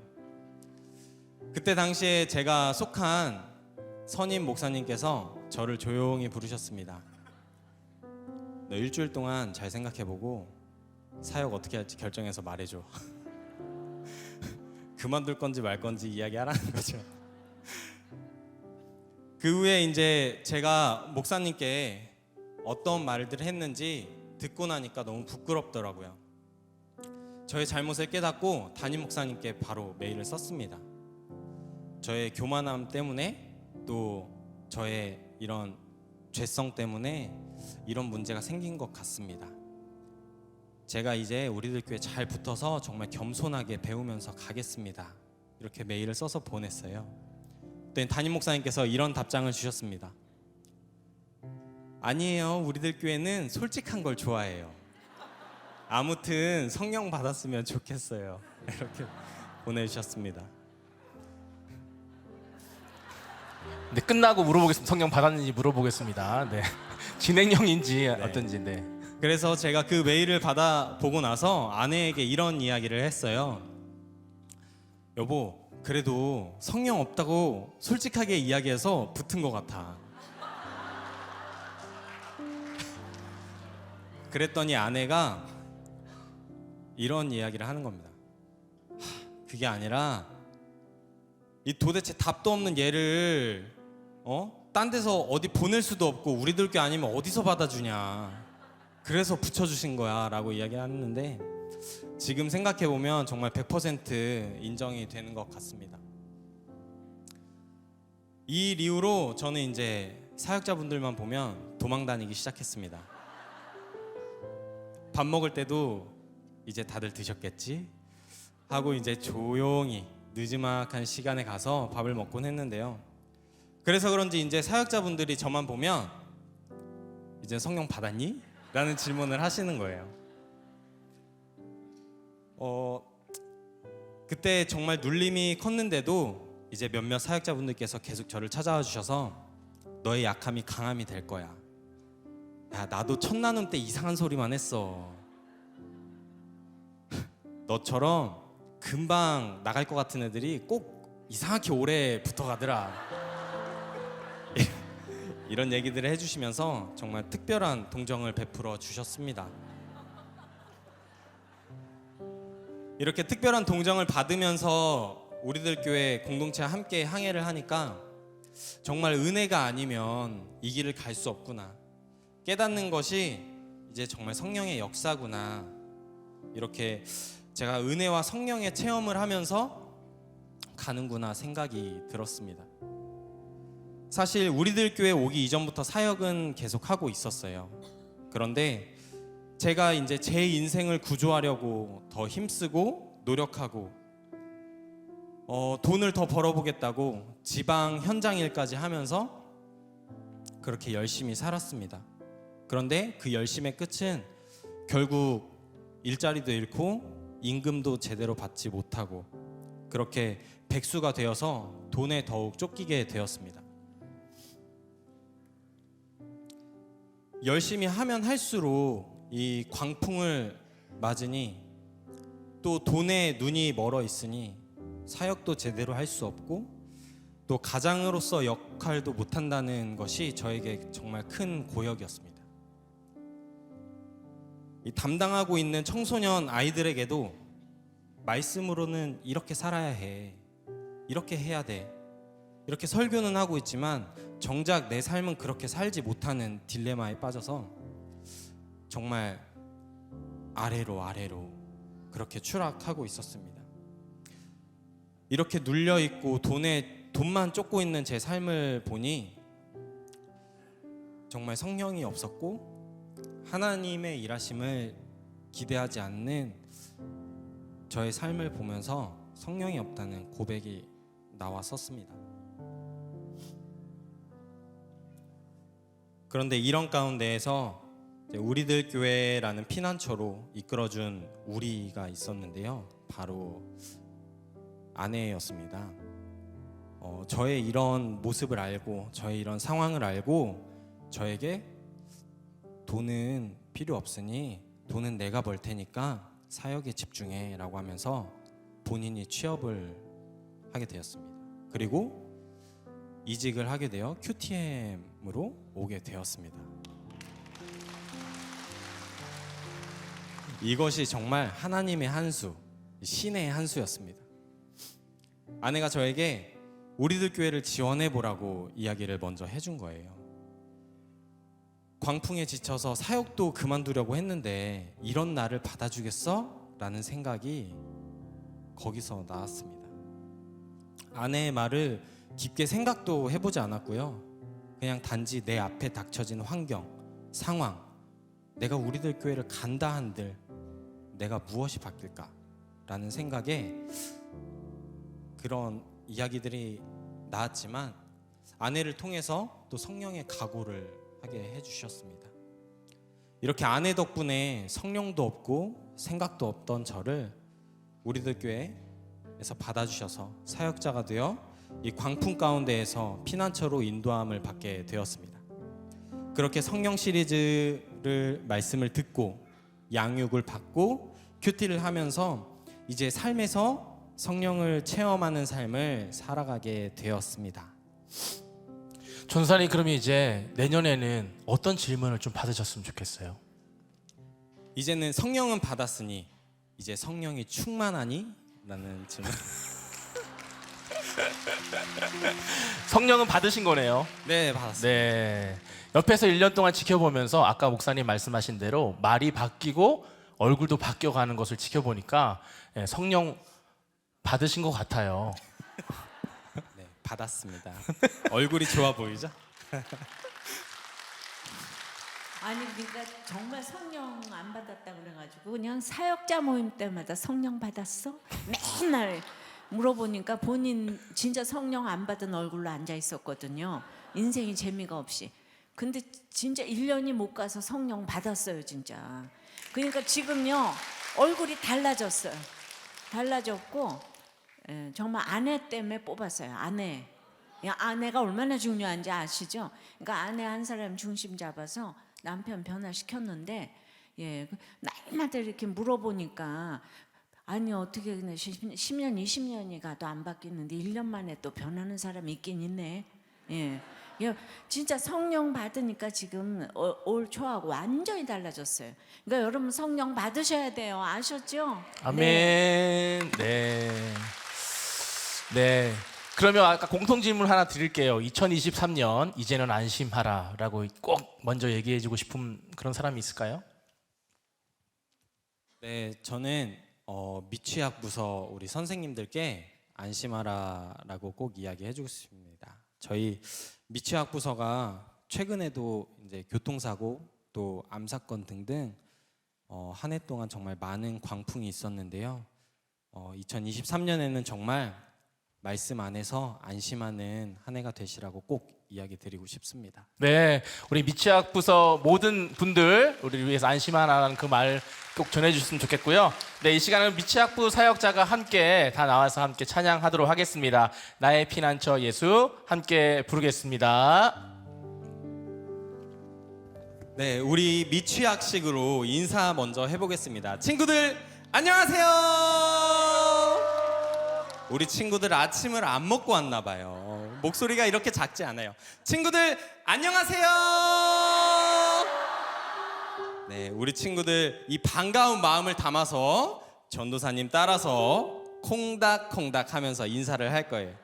그때 당시에 제가 속한 선임 목사님께서 저를 조용히 부르셨습니다. 너 일주일 동안 잘 생각해보고 사역 어떻게 할지 결정해서 말해줘. 그만둘 건지 말 건지 이야기하라는 거죠. 그 후에 이제 제가 목사님께 어떤 말들을 했는지 듣고 나니까 너무 부끄럽더라고요. 저의 잘못을 깨닫고 담임 목사님께 바로 메일을 썼습니다. 저의 교만함 때문에 또 저의 이런 죄성 때문에 이런 문제가 생긴 것 같습니다. 제가 이제 우리들 교회 잘 붙어서 정말 겸손하게 배우면서 가겠습니다. 이렇게 메일을 써서 보냈어요. 그때 담임 목사님께서 이런 답장을 주셨습니다. 아니에요. 우리들 교회는 솔직한 걸 좋아해요. 아무튼 성령 받았으면 좋겠어요. 이렇게 보내주셨습니다. 네, 끝나고 물어보겠습니다. 성령 받았는지 물어보겠습니다. 네. 진행형인지 어떤지. 네. 그래서 제가 그 메일을 받아보고 나서 아내에게 이런 이야기를 했어요. 여보, 그래도 성령 없다고 솔직하게 이야기해서 붙은 것 같아. 그랬더니 아내가 이런 이야기를 하는 겁니다. 그게 아니라 이 도대체 답도 없는 얘를 딴 데서 어디 보낼 수도 없고 우리들 교 아니면 어디서 받아주냐. 그래서 붙여주신 거야 라고 이야기했는데 지금 생각해보면 정말 100% 인정이 되는 것 같습니다. 이 이후로 저는 이제 사역자분들만 보면 도망 다니기 시작했습니다. 밥 먹을 때도 이제 다들 드셨겠지 하고 이제 조용히 느지막한 시간에 가서 밥을 먹곤 했는데요. 그래서 그런지 이제 사역자분들이 저만 보면 이제 성령 받았니? 라는 질문을 하시는 거예요. 그때 정말 눌림이 컸는데도 이제 몇몇 사역자분들께서 계속 저를 찾아와 주셔서 너의 약함이 강함이 될 거야. 야, 나도 첫 나눔 때 이상한 소리만 했어. 너처럼 금방 나갈 것 같은 애들이 꼭 이상하게 오래 붙어가더라. 이런 얘기들을 해주시면서 정말 특별한 동정을 베풀어 주셨습니다. 이렇게 특별한 동정을 받으면서 우리들 교회 공동체와 함께 항해를 하니까 정말 은혜가 아니면 이 길을 갈 수 없구나 깨닫는 것이 이제 정말 성령의 역사구나. 이렇게 제가 은혜와 성령의 체험을 하면서 가는구나 생각이 들었습니다. 사실 우리들 교회 오기 이전부터 사역은 계속 하고 있었어요. 그런데 제가 이제 제 인생을 구조하려고 더 힘쓰고 노력하고 돈을 더 벌어보겠다고 지방 현장 일까지 하면서 그렇게 열심히 살았습니다. 그런데 그 열심의 끝은 결국 일자리도 잃고 임금도 제대로 받지 못하고 그렇게 백수가 되어서 돈에 더욱 쫓기게 되었습니다. 열심히 하면 할수록 이 광풍을 맞으니 또 돈에 눈이 멀어 있으니 사역도 제대로 할 수 없고 또 가장으로서 역할도 못한다는 것이 저에게 정말 큰 고역이었습니다. 이 담당하고 있는 청소년 아이들에게도 말씀으로는 이렇게 살아야 해, 이렇게 해야 돼, 이렇게 설교는 하고 있지만 정작 내 삶은 그렇게 살지 못하는 딜레마에 빠져서 정말 아래로 그렇게 추락하고 있었습니다. 이렇게 눌려 있고 돈만 쫓고 있는 제 삶을 보니 정말 성령이 없었고 하나님의 일하심을 기대하지 않는 저의 삶을 보면서 성령이 없다는 고백이 나왔었습니다. 그런데 이런 가운데에서 우리들 교회라는 피난처로 이끌어준 우리가 있었는데요. 바로 아내였습니다. 저의 이런 모습을 알고 저의 이런 상황을 알고 저에게 돈은 필요 없으니 돈은 내가 벌 테니까 사역에 집중해 라고 하면서 본인이 취업을 하게 되었습니다. 그리고 이직을 하게 되어 QTM으로 오게 되었습니다. 이것이 정말 하나님의 한 수, 신의 한 수였습니다. 아내가 저에게 우리들 교회를 지원해 보라고 이야기를 먼저 해준 거예요. 광풍에 지쳐서 사역도 그만두려고 했는데 이런 나를 받아주겠어? 라는 생각이 거기서 나왔습니다. 아내의 말을 깊게 생각도 해보지 않았고요. 그냥 단지 내 앞에 닥쳐진 환경, 상황, 내가 우리들 교회를 간다 한들 내가 무엇이 바뀔까? 라는 생각에 그런 이야기들이 나왔지만 아내를 통해서 또 성령의 각오를 하게 해주셨습니다. 이렇게 아내 덕분에 성령도 없고 생각도 없던 저를 우리들 교회에서 받아주셔서 사역자가 되어 이 광풍 가운데에서 피난처로 인도함을 받게 되었습니다. 그렇게 성령 시리즈를 말씀을 듣고 양육을 받고 큐티를 하면서 이제 삶에서 성령을 체험하는 삶을 살아가게 되었습니다. 전사님, 그러면 이제 내년에는 어떤 질문을 좀 받으셨으면 좋겠어요? 이제는 성령은 받았으니 이제 성령이 충만하니? 라는 질문. 성령은 받으신 거네요. 네, 받았습니다. 네. 옆에서 1년 동안 지켜보면서 아까 목사님 말씀하신 대로 말이 바뀌고 얼굴도 바뀌어가는 것을 지켜보니까 성령 받으신 것 같아요. 네, 받았습니다. 얼굴이 좋아 보이죠? 아니 그러니까 정말 성령 안 받았다 그래가지고 그냥 사역자 모임 때마다 성령 받았어? 맨날 물어보니까 본인 진짜 성령 안 받은 얼굴로 앉아 있었거든요. 인생이 재미가 없이. 근데 진짜 1년이 못 가서 성령 받았어요 진짜. 그러니까 지금요 얼굴이 달라졌어요. 달라졌고 정말 아내 때문에 뽑았어요. 아내. 아내가 얼마나 중요한지 아시죠? 그러니까 아내 한 사람 중심 잡아서 남편 변화시켰는데 날마다 이렇게 물어보니까 아니 어떻게 그냥 10년 20년이 가도 안 바뀌는데 1년 만에 또 변하는 사람이 있긴 있네. 진짜 성령 받으니까 지금 올 초하고 완전히 달라졌어요. 그러니까 여러분 성령 받으셔야 돼요. 아셨죠? 아멘. 네. 네. 그러면 아까 공통 질문 하나 드릴게요. 2023년 이제는 안심하라라고 꼭 먼저 얘기해주고 싶은 그런 사람이 있을까요? 네, 저는 미취학 부서 우리 선생님들께 안심하라라고 꼭 이야기해주고 싶습니다. 저희 미취학 부서가 최근에도 이제 교통사고 또 암사건 등등 한 해 동안 정말 많은 광풍이 있었는데요. 2023년에는 정말 말씀 안에서 안심하는 한 해가 되시라고 꼭 이야기 드리고 싶습니다. 네, 우리 미취학 부서 모든 분들 우리를 위해서 안심하라는 그 말 꼭 전해주셨으면 좋겠고요. 네, 이 시간은 미취학부 사역자가 함께 다 나와서 함께 찬양하도록 하겠습니다. 나의 피난처 예수 함께 부르겠습니다. 네, 우리 미취학식으로 인사 먼저 해보겠습니다. 친구들 안녕하세요. 우리 친구들 아침을 안 먹고 왔나 봐요. 목소리가 이렇게 작지 않아요. 친구들 안녕하세요. 네, 우리 친구들 이 반가운 마음을 담아서 전도사님 따라서 콩닥콩닥 하면서 인사를 할 거예요.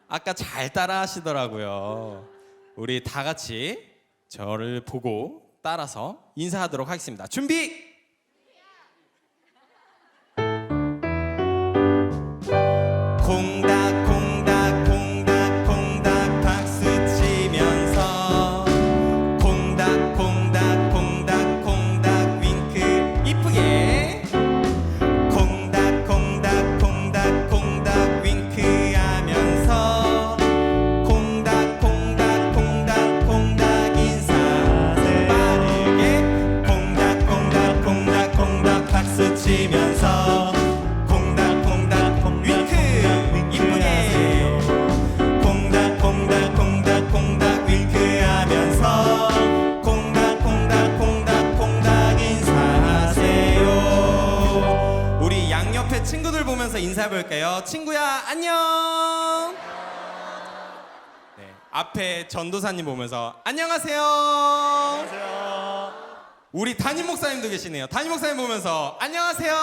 아까 잘 따라 하시더라고요. 우리 다 같이 저를 보고 따라서 인사하도록 하겠습니다. 준비! 콩닥콩닥 콩닥 콩닥 박수 치면서 콩닥콩닥 콩닥 콩닥 윙크 이쁘게 콩닥콩닥 콩닥 콩닥 윙크 하면서 콩닥콩닥 콩닥 콩닥 인사 빠르게 콩닥콩닥 콩닥 콩닥 박수 치면서 친구들 보면서 인사해 볼까요? 친구야 안녕. 네, 앞에 전도사님 보면서 안녕하세요. 안녕하세요. 우리 담임 목사님도 계시네요. 담임 목사님 보면서 안녕하세요.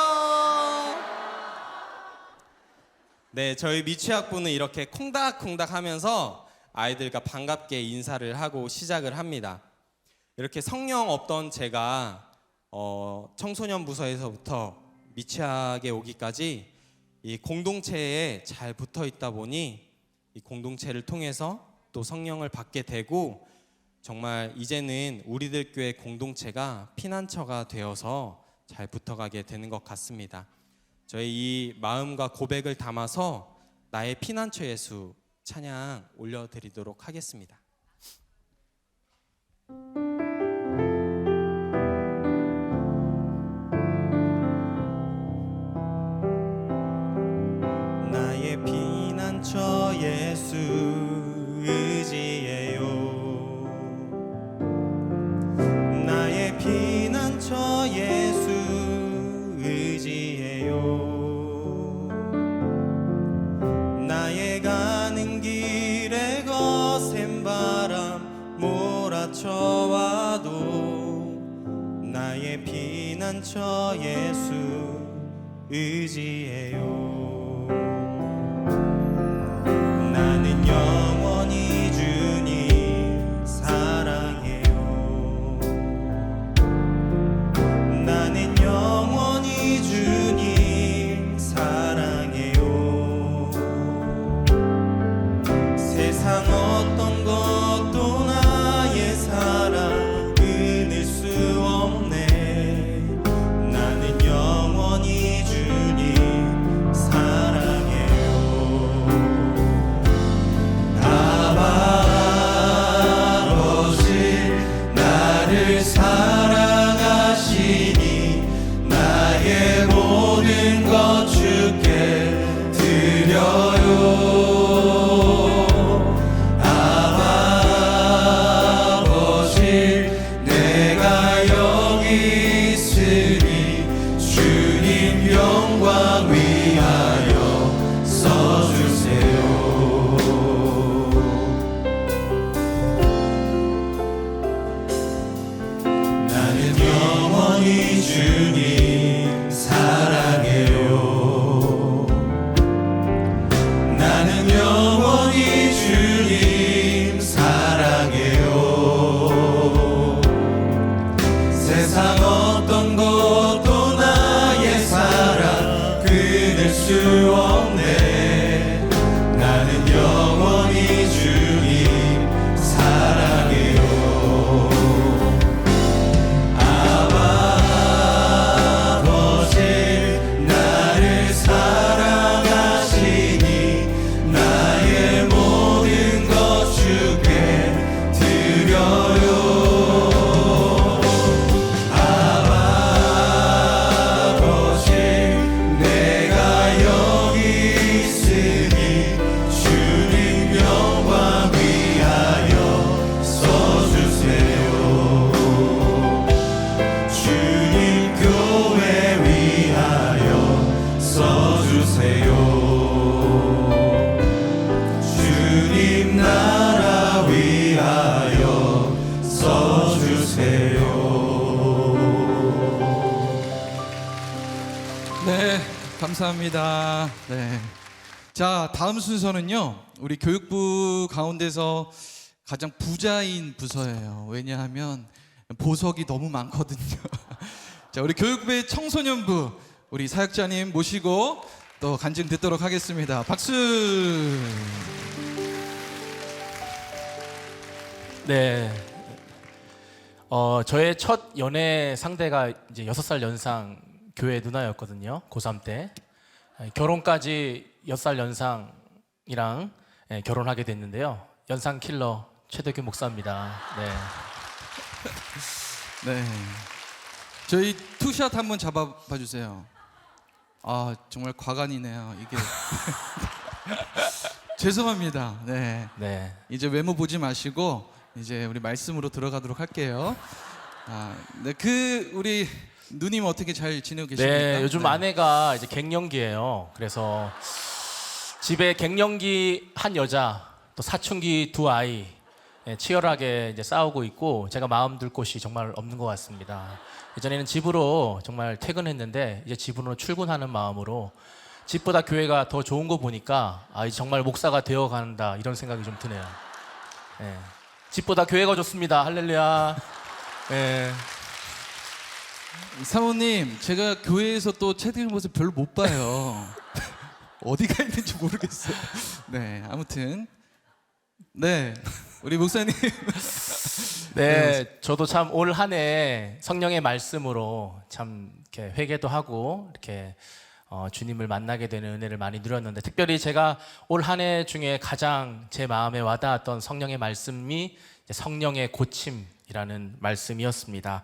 네, 저희 미취학부는 이렇게 콩닥콩닥 하면서 아이들과 반갑게 인사를 하고 시작을 합니다. 이렇게 성령 없던 제가 청소년 부서에서부터 미취학에 오기까지 이 공동체에 잘 붙어 있다 보니 이 공동체를 통해서 또 성령을 받게 되고 정말 이제는 우리들 교회 공동체가 피난처가 되어서 잘 붙어가게 되는 것 같습니다. 저희 이 마음과 고백을 담아서 나의 피난처 예수 찬양 올려드리도록 하겠습니다. 나의 피난처 예수 의지해요. 예수 의지해요. 나의 가는 길에 거센 바람 몰아쳐와도 나의 피난처 예수 의지해요. 나는 영원히 주님 사랑해요. 나는 영원히 주님 사랑해요. 세상 어떤 것도 나의 사랑 끊을 수 없네. 나는 영원히 주님 사랑해요. 아버지 나를 사랑하시니 나의 모든 것 주께 드려요. 아버지 내가 여기 있으니 주님 영광 위하여 써주세요. 나는 영원히 주님 사랑해요. 나는 영원히 주님 사랑해요. 세상 어떤 것도 나의 사랑 끊을 수 없네. 나는 영원히 주님 사랑해요. 아버지 나를 사랑하시니 나의 모든 것 주께 드려요. 아버지 내가 여기 있으니 주님 영광 위하여 써주세요. 주님 교회 위하여 써주세요. 주님 나라 위하여 써주세요. 네, 감사합니다. 네. 자, 다음 순서는요. 우리 교육부 가운데서 가장 부자인 부서예요. 왜냐하면 보석이 너무 많거든요. 자, 우리 교육부의 청소년부 우리 사역자님 모시고 또 간증 듣도록 하겠습니다. 박수. 네. 저의 첫 연애 상대가 이제 6살 연상 교회 누나였거든요. 고3 때. 결혼까지 6살 연상이랑 결혼하게 됐는데요. 연상 킬러 최덕규 목사입니다. 네. 네. 저희 투샷 한번 잡아봐 주세요. 아, 정말 과간이네요. 이게. 죄송합니다. 네. 네. 이제 외모 보지 마시고 이제 우리 말씀으로 들어가도록 할게요. 아, 네, 그 우리 누님 어떻게 잘 지내고 계십니까? 네, 요즘 네. 아내가 이제 갱년기예요. 그래서 집에 갱년기 한 여자, 또 사춘기 2아이 치열하게 이제 싸우고 있고 제가 마음 둘 곳이 정말 없는 것 같습니다. 예전에는 집으로 정말 퇴근했는데 이제 집으로 출근하는 마음으로 집보다 교회가 더 좋은 거 보니까 아, 이제 정말 목사가 되어 간다 이런 생각이 좀 드네요. 네. 집보다 교회가 좋습니다. 할렐루야. 네. 사모님, 제가 교회에서 또 채팅을 모습 별로 못 봐요. 어디가 있는지 모르겠어요. 네, 아무튼 네, 우리 목사님. 네, 저도 참 올 한 해 성령의 말씀으로 참 이렇게 회개도 하고 이렇게 주님을 만나게 되는 은혜를 많이 누렸는데 특별히 제가 올 한 해 중에 가장 제 마음에 와닿았던 성령의 말씀이 성령의 고침이라는 말씀이었습니다.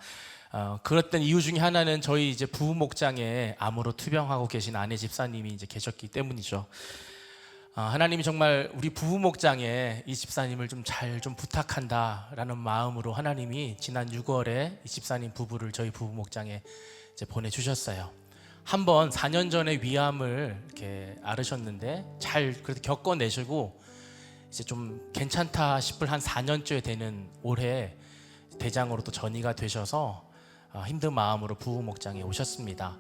그랬던 이유 중에 하나는 저희 이제 부목장에 암으로 투병하고 계신 아내 집사님이 이제 계셨기 때문이죠. 하나님이 정말 우리 부부 목장에 이 집사님을 좀 잘 좀 부탁한다라는 마음으로 하나님이 지난 6월에 이 집사님 부부를 저희 부부 목장에 이제 보내주셨어요. 한번 4년 전에 위암을 이렇게 앓으셨는데 잘 그래도 겪어내시고 이제 좀 괜찮다 싶을 한 4년째 되는 올해 대장으로 또 전이가 되셔서 힘든 마음으로 부부 목장에 오셨습니다.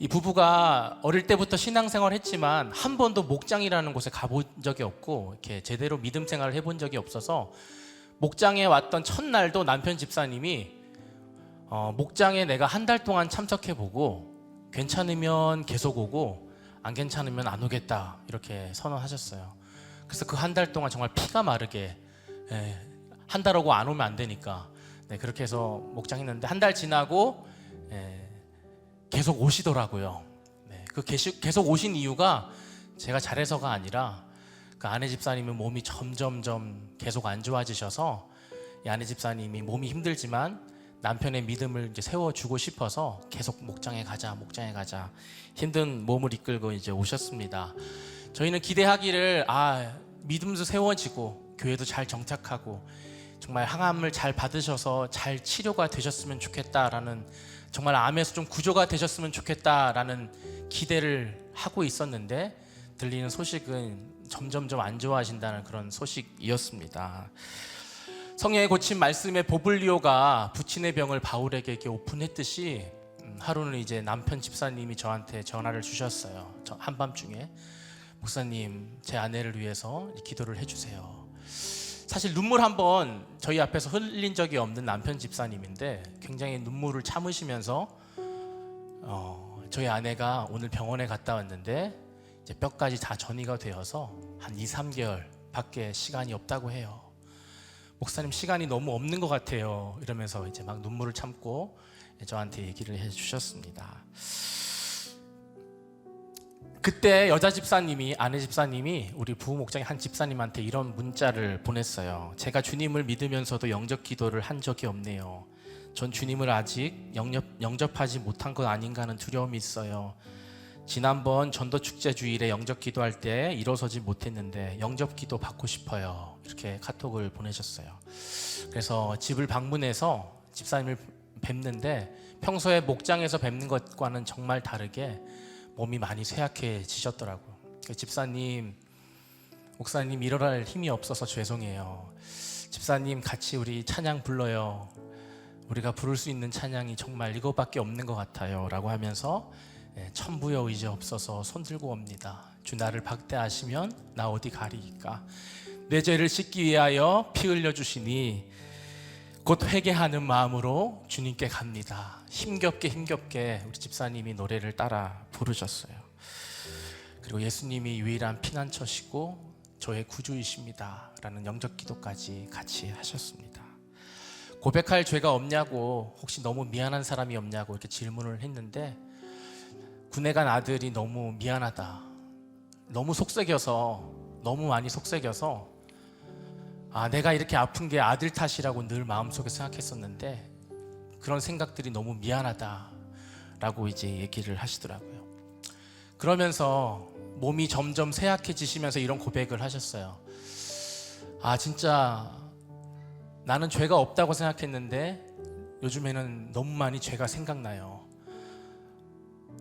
이 부부가 어릴 때부터 신앙생활을 했지만 한 번도 목장이라는 곳에 가본 적이 없고 이렇게 제대로 믿음 생활을 해본 적이 없어서 목장에 왔던 첫날도 남편 집사님이 목장에 내가 한 달 동안 참석해보고 괜찮으면 계속 오고 안 괜찮으면 안 오겠다 이렇게 선언하셨어요. 그래서 그 한 달 동안 정말 피가 마르게 한 달 오고 안 오면 안 되니까 그렇게 해서 목장했는데 한 달 지나고 계속 오시더라고요. 그 계속 오신 이유가 제가 잘해서가 아니라 그 아내 집사님은 몸이 점점점 계속 안 좋아지셔서 이 아내 집사님이 몸이 힘들지만 남편의 믿음을 이제 세워주고 싶어서 계속 목장에 가자 힘든 몸을 이끌고 이제 오셨습니다. 저희는 기대하기를 믿음도 세워지고 교회도 잘 정착하고 정말 항암을 잘 받으셔서 잘 치료가 되셨으면 좋겠다라는 정말 암에서 좀 구조가 되셨으면 좋겠다라는 기대를 하고 있었는데 들리는 소식은 점점점 안 좋아하신다는 그런 소식이었습니다. 성령의 고침 말씀에 보블리오가 부친의 병을 바울에게 이렇게 오픈했듯이 하루는 이제 남편 집사님이 저한테 전화를 주셨어요. 한밤중에 목사님 제 아내를 위해서 기도를 해주세요. 사실 눈물 한번 저희 앞에서 흘린 적이 없는 남편 집사님인데 굉장히 눈물을 참으시면서 저희 아내가 오늘 병원에 갔다 왔는데 이제 뼈까지 다 전이가 되어서 한 2, 3개월 밖에 시간이 없다고 해요. 목사님 시간이 너무 없는 것 같아요. 이러면서 이제 막 눈물을 참고 저한테 얘기를 해주셨습니다. 그때 여자 집사님이 아내 집사님이 우리 부부 목장의 한 집사님한테 이런 문자를 보냈어요. 제가 주님을 믿으면서도 영접 기도를 한 적이 없네요. 전 주님을 아직 영접하지 못한 것 아닌가 하는 두려움이 있어요. 지난번 전도 축제 주일에 영접 기도할 때 일어서지 못했는데 영접 기도 받고 싶어요. 이렇게 카톡을 보내셨어요. 그래서 집을 방문해서 집사님을 뵙는데 평소에 목장에서 뵙는 것과는 정말 다르게 몸이 많이 쇠약해지셨더라고요. 집사님, 목사님 일어날 힘이 없어서 죄송해요. 집사님 같이 우리 찬양 불러요. 우리가 부를 수 있는 찬양이 정말 이거밖에 없는 것 같아요. 라고 하면서 천부여 의지 없어서 손 들고 옵니다. 주 나를 박대하시면 나 어디 가리이까. 내 죄를 씻기 위하여 피 흘려 주시니 곧 회개하는 마음으로 주님께 갑니다. 힘겹게 우리 집사님이 노래를 따라 부르셨어요. 그리고 예수님이 유일한 피난처시고 저의 구주이십니다 라는 영접 기도까지 같이 하셨습니다. 고백할 죄가 없냐고, 혹시 너무 미안한 사람이 없냐고 이렇게 질문을 했는데 군에 간 아들이 너무 미안하다, 너무 많이 속삭여서 내가 이렇게 아픈 게 아들 탓이라고 늘 마음속에 생각했었는데 그런 생각들이 너무 미안하다라고 이제 얘기를 하시더라고요. 그러면서 몸이 점점 쇠약해지시면서 이런 고백을 하셨어요. 진짜 나는 죄가 없다고 생각했는데 요즘에는 너무 많이 죄가 생각나요.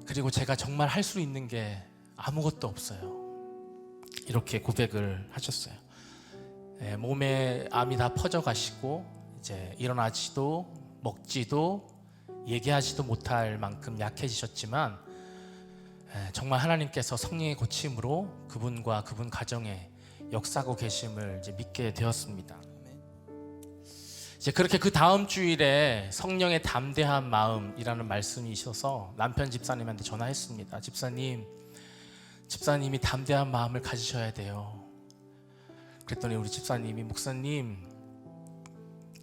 그리고 제가 정말 할 수 있는 게 아무것도 없어요. 이렇게 고백을 하셨어요. 몸에 암이 다 퍼져가시고 이제 일어나지도 먹지도 얘기하지도 못할 만큼 약해지셨지만 정말 하나님께서 성령의 고침으로 그분과 그분 가정에 역사하고 계심을 이제 믿게 되었습니다. 이제 그렇게 그 다음 주일에 성령의 담대한 마음이라는 말씀이 있어서 남편 집사님한테 전화했습니다. 집사님이 담대한 마음을 가지셔야 돼요. 그랬더니 우리 집사님이 목사님,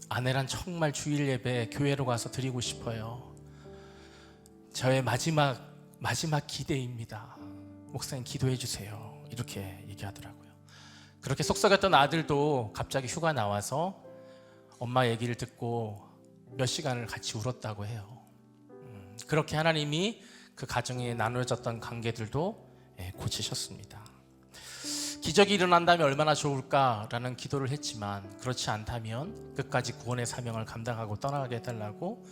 아내랑 정말 주일 예배 교회로 가서 드리고 싶어요. 저의 마지막 기대입니다. 목사님 기도해 주세요. 이렇게 얘기하더라고요. 그렇게 속썩였던 아들도 갑자기 휴가 나와서 엄마 얘기를 듣고 몇 시간을 같이 울었다고 해요. 그렇게 하나님이 그 가정에 나누어졌던 관계들도 고치셨습니다. 기적이 일어난다면 얼마나 좋을까라는 기도를 했지만 그렇지 않다면 끝까지 구원의 사명을 감당하고 떠나게 해달라고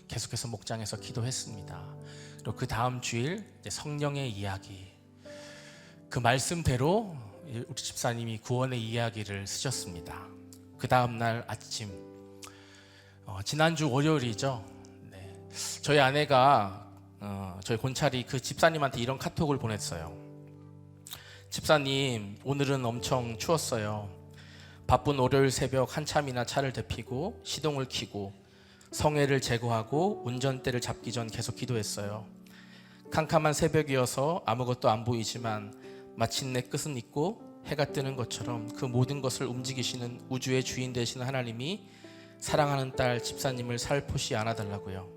계속해서 목장에서 기도했습니다. 그리고 그 다음 주일 이제 성령의 이야기, 그 말씀대로 우리 집사님이 구원의 이야기를 쓰셨습니다. 그 다음 날 아침, 지난주 월요일이죠. 네. 저희 아내가 저희 권찰이 그 집사님한테 이런 카톡을 보냈어요. 집사님, 오늘은 엄청 추웠어요. 바쁜 월요일 새벽 한참이나 차를 데피고 시동을 켜고 성애를 제거하고 운전대를 잡기 전 계속 기도했어요. 캄캄한 새벽이어서 아무것도 안 보이지만 마침내 끝은 있고 해가 뜨는 것처럼 그 모든 것을 움직이시는 우주의 주인 되시는 하나님이 사랑하는 딸 집사님을 살포시 안아달라고요.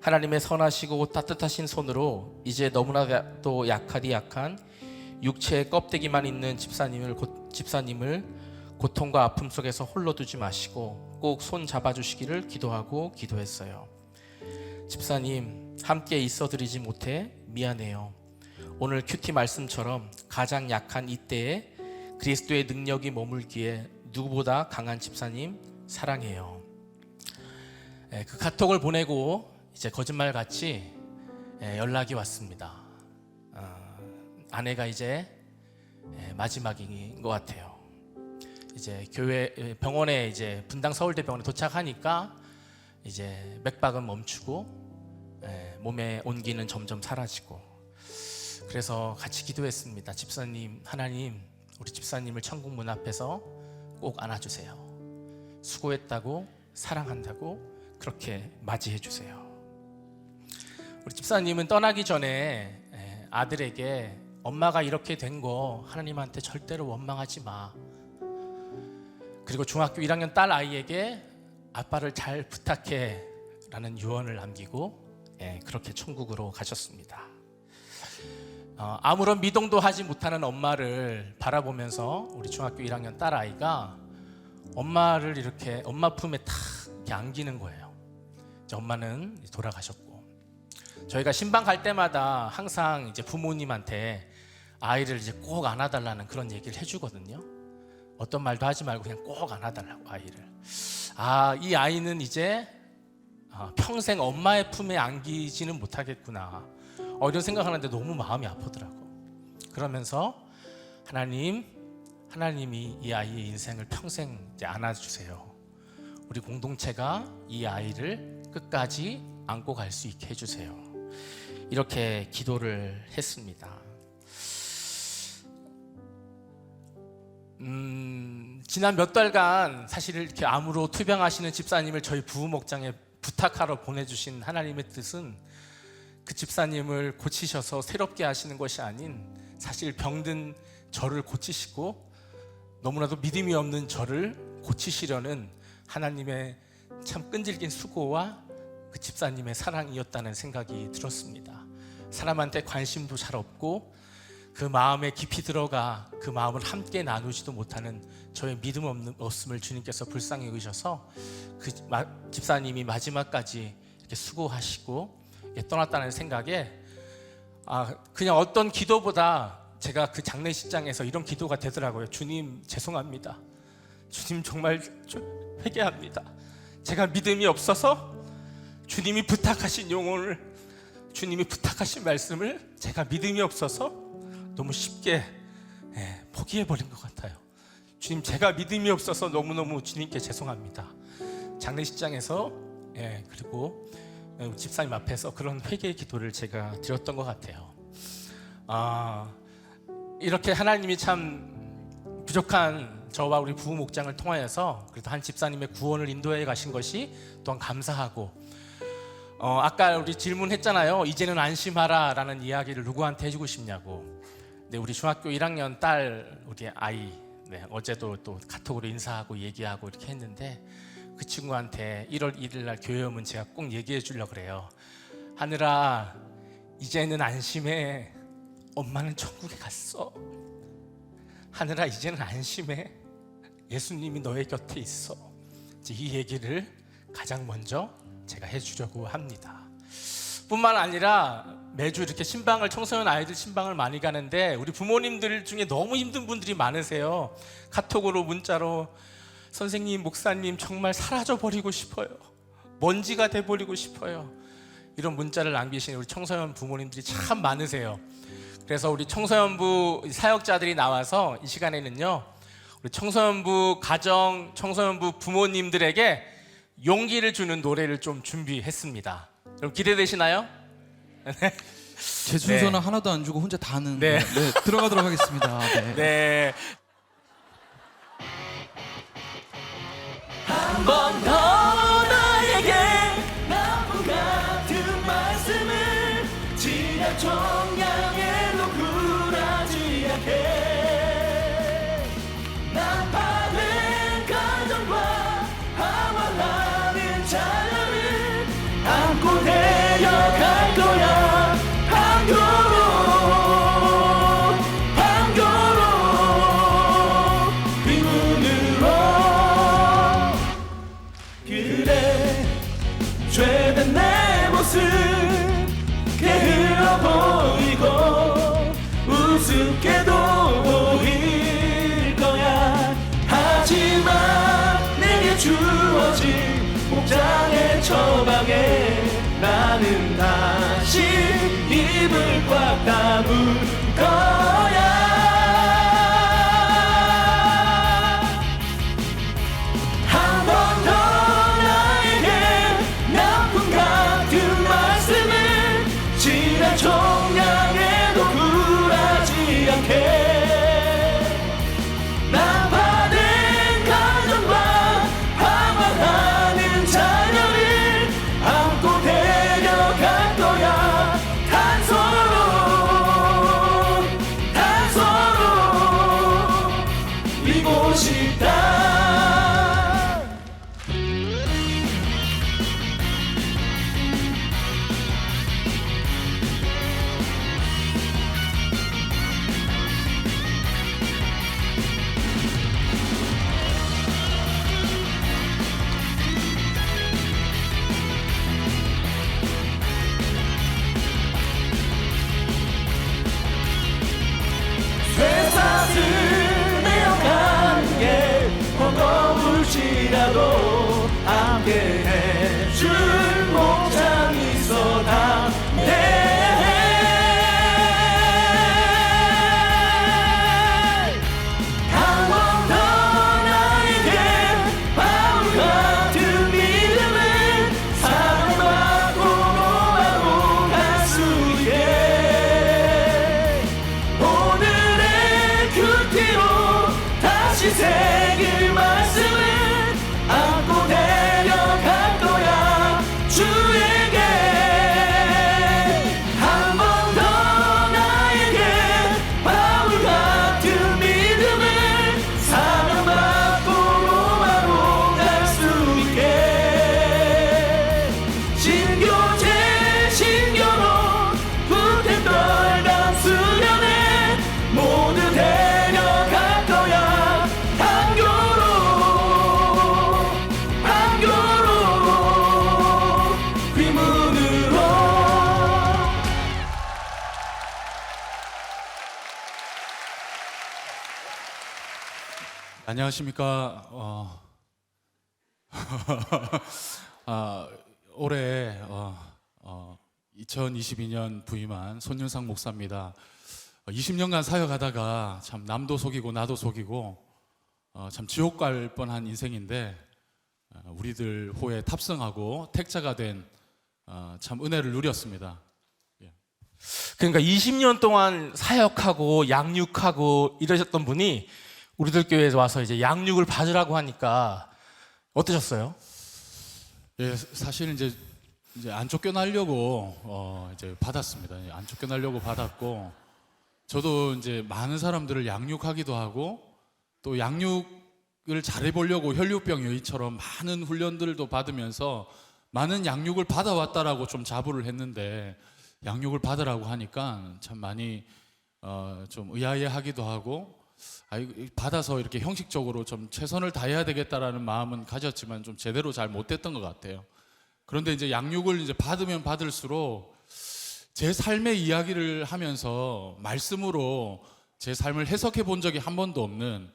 하나님의 선하시고 따뜻하신 손으로 이제 너무나도 약하디 약한 육체의 껍데기만 있는 집사님을 고통과 아픔 속에서 홀로 두지 마시고 꼭 손 잡아주시기를 기도하고 기도했어요. 집사님, 함께 있어드리지 못해 미안해요. 오늘 큐티 말씀처럼 가장 약한 이때에 그리스도의 능력이 머물기에 누구보다 강한 집사님 사랑해요. 그 카톡을 보내고 이제 거짓말같이 연락이 왔습니다. 아내가 이제 마지막인 것 같아요. 이제 병원에 이제 분당 서울대병원에 도착하니까 이제 맥박은 멈추고 몸의 온기는 점점 사라지고, 그래서 같이 기도했습니다. 집사님, 하나님, 우리 집사님을 천국 문 앞에서 꼭 안아주세요. 수고했다고, 사랑한다고 그렇게 맞이해 주세요. 우리 집사님은 떠나기 전에 아들에게 엄마가 이렇게 된 거 하나님한테 절대로 원망하지 마. 그리고 중학교 1학년 딸 아이에게 아빠를 잘 부탁해 라는 유언을 남기고 그렇게 천국으로 가셨습니다. 아무런 미동도 하지 못하는 엄마를 바라보면서 우리 중학교 1학년 딸 아이가 엄마를 이렇게 엄마 품에 탁 이렇게 안기는 거예요. 이제 엄마는 돌아가셨고, 저희가 신방 갈 때마다 항상 이제 부모님한테 아이를 이제 꼭 안아달라는 그런 얘기를 해주거든요. 어떤 말도 하지 말고 그냥 꼭 안아달라고, 아이를. 이 아이는 이제 평생 엄마의 품에 안기지는 못하겠구나, 이런 생각하는데 너무 마음이 아프더라고. 그러면서 하나님이 이 아이의 인생을 평생 이제 안아주세요. 우리 공동체가 이 아이를 끝까지 안고 갈 수 있게 해주세요. 이렇게 기도를 했습니다. 지난 몇 달간 사실 이렇게 암으로 투병하시는 집사님을 저희 부목장에 부탁하러 보내주신 하나님의 뜻은 그 집사님을 고치셔서 새롭게 하시는 것이 아닌, 사실 병든 저를 고치시고 너무나도 믿음이 없는 저를 고치시려는 하나님의 참 끈질긴 수고와 그 집사님의 사랑이었다는 생각이 들었습니다. 사람한테 관심도 잘 없고 그 마음에 깊이 들어가 그 마음을 함께 나누지도 못하는 저의 믿음 없음을 주님께서 불쌍히 여기셔서 그 집사님이 마지막까지 이렇게 수고하시고 떠났다는 생각에 그냥 어떤 기도보다 제가 그 장례식장에서 이런 기도가 되더라고요. 주님, 죄송합니다. 주님, 정말 회개합니다. 제가 믿음이 없어서 주님이 부탁하신 영혼을, 주님이 부탁하신 말씀을 제가 믿음이 없어서 너무 쉽게 포기해버린 것 같아요. 주님, 제가 믿음이 없어서 너무너무 주님께 죄송합니다. 장례식장에서 그리고 집사님 앞에서 그런 회개의 기도를 제가 드렸던 것 같아요. 이렇게 하나님이 참 부족한 저와 우리 부부 목장을 통하여서 그래도 한 집사님의 구원을 인도해 가신 것이 또한 감사하고, 아까 우리 질문했잖아요. 이제는 안심하라 라는 이야기를 누구한테 해주고 싶냐고. 네, 우리 중학교 1학년 딸 우리 아이, 어제도 또 카톡으로 인사하고 얘기하고 이렇게 했는데, 그 친구한테 1월 1일 날 교회 오면 제가 꼭 얘기해 주려고 그래요. 하늘아, 이제는 안심해. 엄마는 천국에 갔어. 하늘아, 이제는 안심해. 예수님이 너의 곁에 있어. 이 얘기를 가장 먼저 제가 해주려고 합니다. 뿐만 아니라 매주 이렇게 신방을 청소년 아이들 신방을 많이 가는데 우리 부모님들 중에 너무 힘든 분들이 많으세요. 카톡으로 문자로 선생님, 목사님 정말 사라져 버리고 싶어요. 먼지가 돼 버리고 싶어요. 이런 문자를 남기시는 우리 청소년 부모님들이 참 많으세요. 그래서 우리 청소년부 사역자들이 나와서 이 시간에는요, 우리 청소년부 가정, 청소년부 부모님들에게 용기를 주는 노래를 좀 준비했습니다. 여러분 기대되시나요? 제 순서는 네. 하나도 안 주고 혼자 다 하는 네. 네, 들어가도록 하겠습니다. 네. 네. 한 번 더 나에게 나무 같은 말씀을 지난 청량에도 굴하지 않게 난 받은 가정과 하와하는 자녀를 안고 데려갈 거야. 한교로 이 문으로. 그래 죄된 내 모습 게을러 보이고 우습게도 보일 거야. 하지만 내게 주어진 복장의 처방에 나는 다시 입을 꽉 다물 거야. 한 번 더 나에게 나쁜 같은 말씀을 지난 총량에도 굴하지 않게 난 받은 가정과 방황하는 자녀를 안고 데려갈 거야. 단서로 이곳이다. 쇠사슬 내어가는 게 버거울지라도 함께 해줄 목장 있어 담대. 한 번 더 나에게 바울 같은 믿음을 사랑받고 노하고 갈 수 있게 오늘의 큐티로 다시 새길 말씀을 안고 데려갈 거야. 주에게 한 번 더 나에게 바울 같은 믿음을 사랑받고 로마로 갈 수 있게 신교제 신교로 구태 떨던 수련회 모두 데려갈 거야. 한교로 귀문으로. 안녕하십니까. 올해 2022년 부임한 손윤상 목사입니다. 20년간 사역하다가 참 남도 속이고 나도 속이고 참 지옥 갈 뻔한 인생인데 우리들 호에 탑승하고 택자가 된 참 은혜를 누렸습니다. 그러니까 20년 동안 사역하고 양육하고 이러셨던 분이 우리들 교회에 와서 이제 양육을 받으라고 하니까 어떠셨어요? 예, 사실 이제 안 쫓겨나려고 이제 받았습니다. 안 쫓겨나려고 받았고, 저도 이제 많은 사람들을 양육하기도 하고 또 양육을 잘해보려고 혈류병 여인처럼 많은 훈련들도 받으면서 많은 양육을 받아왔다라고 좀 자부를 했는데, 양육을 받으라고 하니까 참 많이 좀 의아해하기도 하고, 받아서 이렇게 형식적으로 좀 최선을 다해야 되겠다라는 마음은 가졌지만 좀 제대로 잘 못했던 것 같아요. 그런데 이제 양육을 이제 받으면 받을수록 제 삶의 이야기를 하면서 말씀으로 제 삶을 해석해 본 적이 한 번도 없는,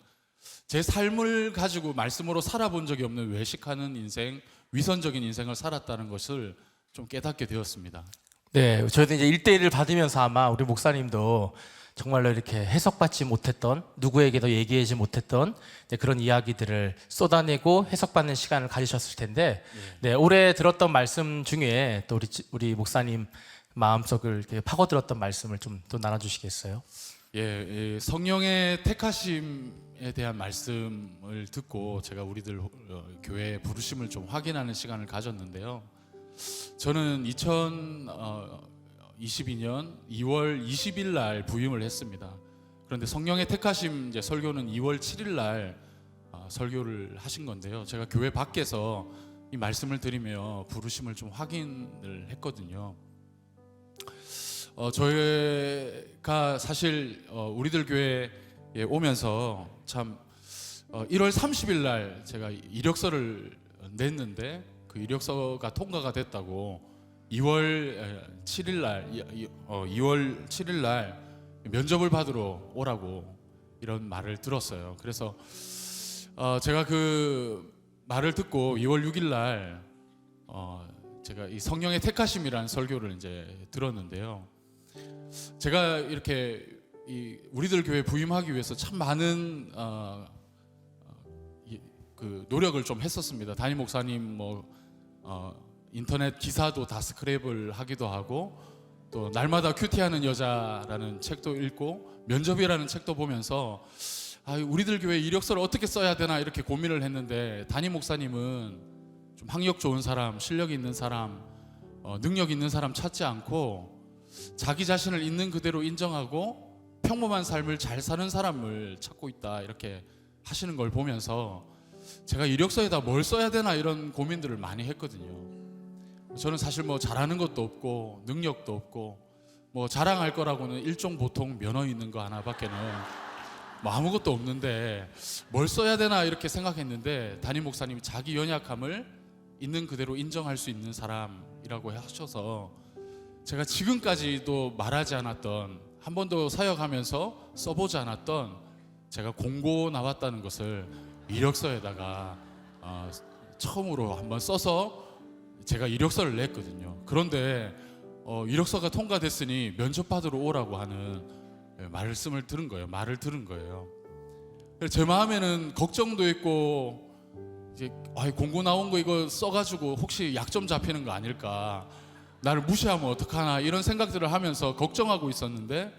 제 삶을 가지고 말씀으로 살아본 적이 없는 외식하는 인생, 위선적인 인생을 살았다는 것을 좀 깨닫게 되었습니다. 네, 저희도 이제 1대1을 받으면서 아마 우리 목사님도 정말로 이렇게 해석받지 못했던, 누구에게도 얘기하지 못했던 그런 이야기들을 쏟아내고 해석받는 시간을 가지셨을 텐데, 네, 올해 들었던 말씀 중에 또 우리 목사님 마음속을 이렇게 파고들었던 말씀을 좀 또 나눠주시겠어요? 예, 성령의 택하심에 대한 말씀을 듣고 제가 우리들 교회 부르심을 좀 확인하는 시간을 가졌는데요. 저는 2022년 2월 20일 날 부임을 했습니다. 그런데 성령의 택하심 이제 설교는 2월 7일 날 설교를 하신 건데요. 제가 교회 밖에서 이 말씀을 드리며 부르심을 좀 확인을 했거든요. 저희가 사실 우리들 교회에 오면서 참 1월 30일 날 제가 이력서를 냈는데 그 이력서가 통과가 됐다고 2월 7일 날 면접을 받으러 오라고 이런 말을 들었어요. 그래서 제가 그 말을 듣고 2월 6일 날 제가 이 성령의 택하심이라는 설교를 이제 들었는데요. 제가 이렇게 우리들 교회 부임하기 위해서 참 많은 그 노력을 좀 했었습니다. 담임 목사님 인터넷 기사도 다 스크랩을 하기도 하고, 또 날마다 큐티하는 여자라는 책도 읽고 면접이라는 책도 보면서 우리들 교회 이력서를 어떻게 써야 되나 이렇게 고민을 했는데, 담임 목사님은 좀 학력 좋은 사람, 실력 있는 사람, 능력 있는 사람 찾지 않고 자기 자신을 있는 그대로 인정하고 평범한 삶을 잘 사는 사람을 찾고 있다 이렇게 하시는 걸 보면서 제가 이력서에다 뭘 써야 되나 이런 고민들을 많이 했거든요. 저는 사실 잘하는 것도 없고 능력도 없고 자랑할 거라고는 일종 보통 면허 있는 거 하나밖에는 아무것도 없는데 뭘 써야 되나 이렇게 생각했는데, 담임 목사님이 자기 연약함을 있는 그대로 인정할 수 있는 사람이라고 하셔서 제가 지금까지도 말하지 않았던, 한 번도 사역하면서 써보지 않았던 제가 공고 나왔다는 것을 이력서에다가 처음으로 한번 써서 제가 이력서를 냈거든요. 그런데 이력서가 통과됐으니 면접 받으러 오라고 하는 말씀을 들은 거예요. 말을 들은 거예요. 제 마음에는 걱정도 있고, 이제 공고 나온 거 이거 써가지고 혹시 약점 잡히는 거 아닐까, 나를 무시하면 어떡하나 이런 생각들을 하면서 걱정하고 있었는데,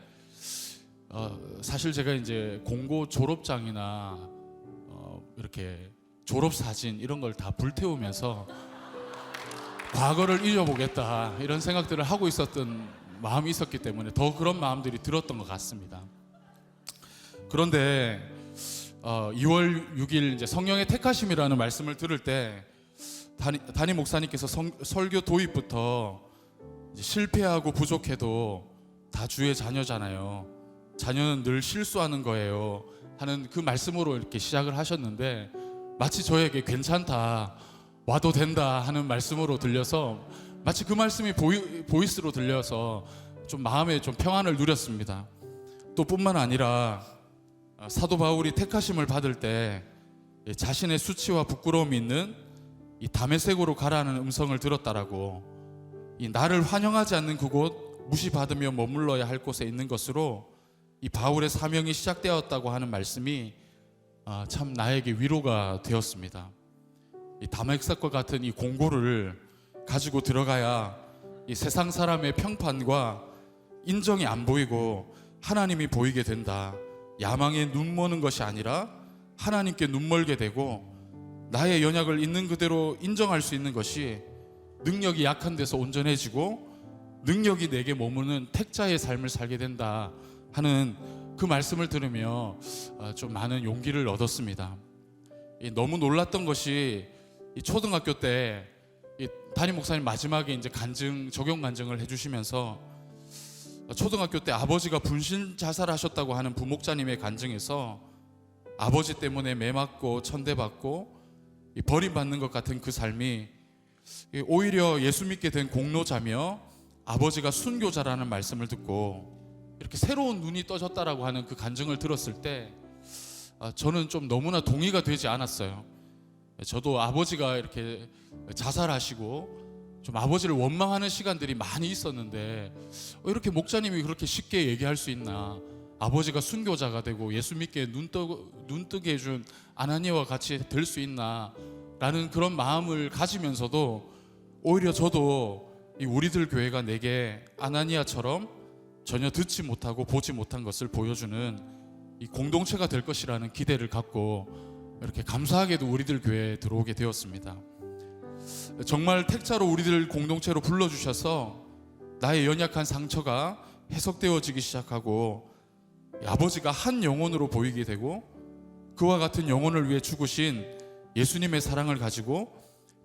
사실 제가 이제 공고 졸업장이나 이렇게 졸업 사진 이런 걸 다 불태우면서 과거를 잊어보겠다 이런 생각들을 하고 있었던 마음이 있었기 때문에 더 그런 마음들이 들었던 것 같습니다. 그런데 2월 6일 이제 성령의 택하심이라는 말씀을 들을 때 담임 목사님께서 설교 도입부터 이제 실패하고 부족해도 다 주의 자녀잖아요. 자녀는 늘 실수하는 거예요 하는 그 말씀으로 이렇게 시작을 하셨는데, 마치 저에게 괜찮다, 와도 된다 하는 말씀으로 들려서, 마치 그 말씀이 보이스로 들려서 좀 마음에 좀 평안을 누렸습니다. 또 뿐만 아니라 사도 바울이 택하심을 받을 때 자신의 수치와 부끄러움이 있는 이 다메섹으로 가라는 음성을 들었다라고, 이 나를 환영하지 않는 그곳, 무시받으며 머물러야 할 곳에 있는 것으로 이 바울의 사명이 시작되었다고 하는 말씀이 참 나에게 위로가 되었습니다. 이 다메섹과 같은 이 공고를 가지고 들어가야 이 세상 사람의 평판과 인정이 안 보이고 하나님이 보이게 된다. 야망에 눈 머는 것이 아니라 하나님께 눈 멀게 되고, 나의 연약을 있는 그대로 인정할 수 있는 것이 능력이 약한 데서 온전해지고 능력이 내게 머무는 택자의 삶을 살게 된다 하는 그 말씀을 들으며 좀 많은 용기를 얻었습니다. 너무 놀랐던 것이 초등학교 때 담임 목사님 마지막에 이제 적용 간증을 해주시면서 초등학교 때 아버지가 분신 자살하셨다고 하는 부목자님의 간증에서 아버지 때문에 매맞고 천대받고 버림받는 것 같은 그 삶이 오히려 예수 믿게 된 공로자며 아버지가 순교자라는 말씀을 듣고 이렇게 새로운 눈이 떠졌다라고 하는 그 간증을 들었을 때 저는 좀 너무나 동의가 되지 않았어요. 저도 아버지가 이렇게 자살하시고 좀 아버지를 원망하는 시간들이 많이 있었는데 이렇게 목사님이 그렇게 쉽게 얘기할 수 있나. 아버지가 순교자가 되고 예수 믿게 눈뜨게 해준 아나니아와 같이 될 수 있나 라는 그런 마음을 가지면서도 오히려 저도 이 우리들 교회가 내게 아나니아처럼 전혀 듣지 못하고 보지 못한 것을 보여주는 이 공동체가 될 것이라는 기대를 갖고 이렇게 감사하게도 우리들 교회에 들어오게 되었습니다. 정말 택자로 우리들 공동체로 불러주셔서 나의 연약한 상처가 해석되어지기 시작하고 아버지가 한 영혼으로 보이게 되고 그와 같은 영혼을 위해 죽으신 예수님의 사랑을 가지고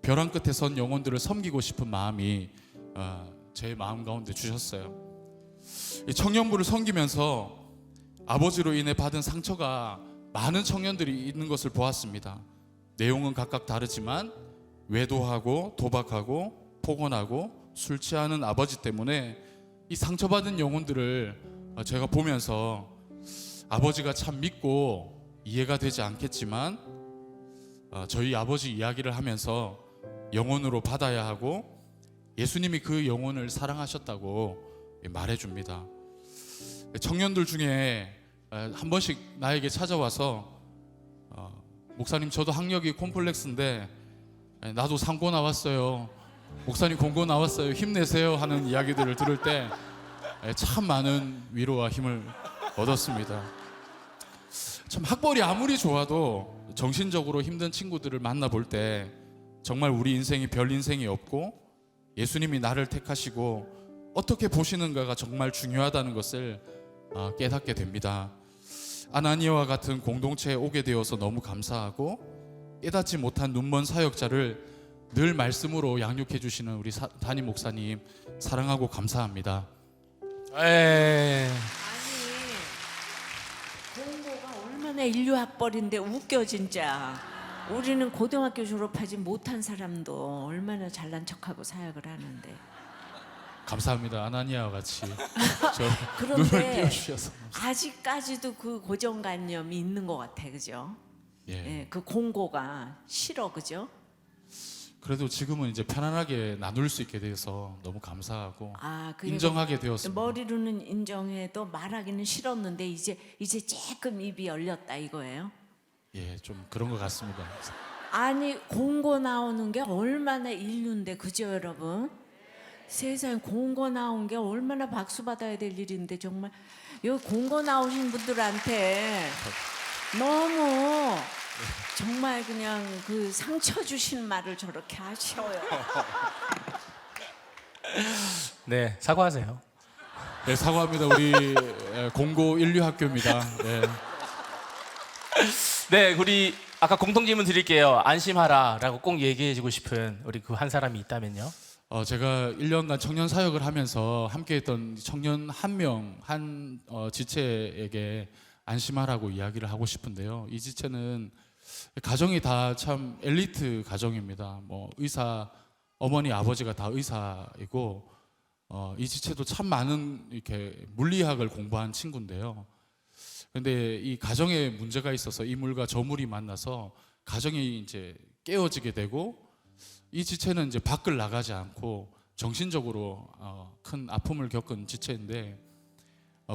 벼랑 끝에 선 영혼들을 섬기고 싶은 마음이 제 마음 가운데 주셨어요. 이 청년부를 섬기면서 아버지로 인해 받은 상처가 많은 청년들이 있는 것을 보았습니다. 내용은 각각 다르지만 외도하고 도박하고 폭언하고 술 취하는 아버지 때문에 이 상처받은 영혼들을 제가 보면서 아버지가 참 믿고 이해가 되지 않겠지만 저희 아버지 이야기를 하면서 영혼으로 받아야 하고 예수님이 그 영혼을 사랑하셨다고 말해줍니다. 청년들 중에 한 번씩 나에게 찾아와서 목사님 저도 학력이 콤플렉스인데 나도 상고 나왔어요. 목사님 공고 나왔어요. 힘내세요 하는 이야기들을 들을 때 참 많은 위로와 힘을 얻었습니다. 참 학벌이 아무리 좋아도 정신적으로 힘든 친구들을 만나볼 때 정말 우리 인생이 별 인생이 없고 예수님이 나를 택하시고 어떻게 보시는가가 정말 중요하다는 것을 깨닫게 됩니다. 아나니아와 같은 공동체에 오게 되어서 너무 감사하고 깨닫지 못한 눈먼 사역자를 늘 말씀으로 양육해 주시는 우리 담임 목사님 사랑하고 감사합니다. 아니 공고가 얼마나 인류학벌인데 웃겨 진짜. 우리는 고등학교 졸업하지 못한 사람도 얼마나 잘난 척하고 사역을 하는데. 감사합니다. 아나니아와 같이 저 그런데 눈을 띄워주셔서. 아직까지도 그 고정관념이 있는 것 같아, 그죠? 예. 예, 그 공고가 싫어, 그죠? 그래도 지금은 이제 편안하게 나눌 수 있게 돼서 너무 감사하고 그리고 인정하게 되었습니다. 머리로는 인정해도 말하기는 싫었는데 이제 조금 입이 열렸다 이거예요? 예, 좀 그런 것 같습니다. 아니 공고 나오는 게 얼마나 인류인데 그죠 여러분? 세상에 공고 나온 게 얼마나 박수 받아야 될 일인데 정말 요 공고 나오신 분들한테 너무 정말 그냥 그 상처 주신 말을 저렇게 하셔요. 네, 사과하세요. 네, 사과합니다. 우리 공고 인류학교입니다. 네. 네, 우리 아까 공통 질문 드릴게요. 안심하라라고 꼭 얘기해주고 싶은 우리 그 한 사람이 있다면요. 제가 1년간 청년 사역을 하면서 함께했던 청년 한 명, 한 지체에게 안심하라고 이야기를 하고 싶은데요. 이 지체는 가정이 다 참 엘리트 가정입니다. 뭐 의사, 어머니, 아버지가 다 의사이고 이 지체도 참 많은 이렇게 물리학을 공부한 친구인데요. 근데 이 가정에 문제가 있어서 이 물과 저 물이 만나서 가정이 이제 깨어지게 되고 이 지체는 이제 밖을 나가지 않고 정신적으로 큰 아픔을 겪은 지체인데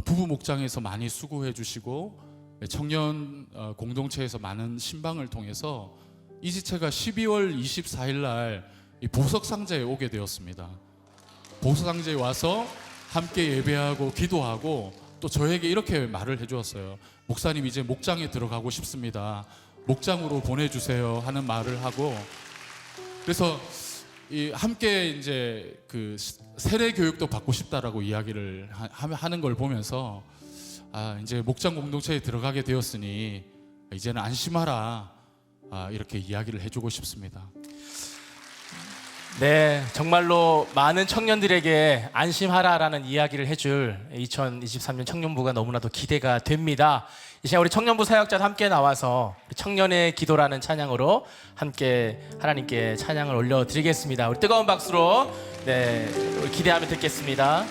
부부 목장에서 많이 수고해 주시고 청년 공동체에서 많은 신방을 통해서 이 지체가 12월 24일 날 이 보석상자에 오게 되었습니다. 보석상자에 와서 함께 예배하고 기도하고 또 저에게 이렇게 말을 해주었어요. 목사님 이제 목장에 들어가고 싶습니다. 목장으로 보내주세요 하는 말을 하고 그래서 이 함께 이제 그 세례 교육도 받고 싶다라고 이야기를 하는 걸 보면서 이제 목장 공동체에 들어가게 되었으니 이제는 안심하라 이렇게 이야기를 해주고 싶습니다. 네, 정말로 많은 청년들에게 안심하라라는 이야기를 해줄 2023년 청년부가 너무나도 기대가 됩니다. 이 시간 우리 청년부 사역자도 함께 나와서 청년의 기도라는 찬양으로 함께 하나님께 찬양을 올려드리겠습니다. 우리 뜨거운 박수로 네, 우리 기대하며 듣겠습니다.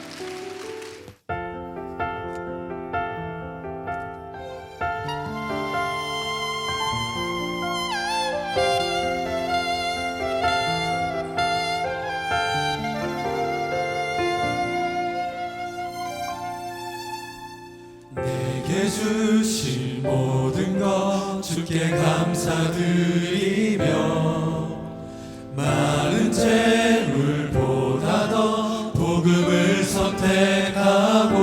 내게 주신 모든 것 주께 감사드리며 많은 재물보다 더 복음을 선택하고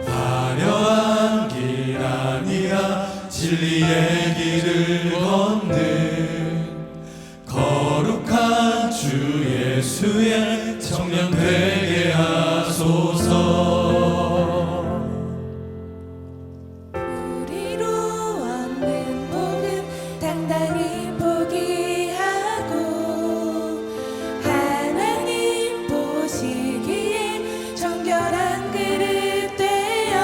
화려한 길 아니라 진리의 길을 걷는 거룩한 주 예수의 청년 되게 하소서. 우리로 얻는 복음 당당히 포기하고 하나님 보시기에 정결한 그릇 되어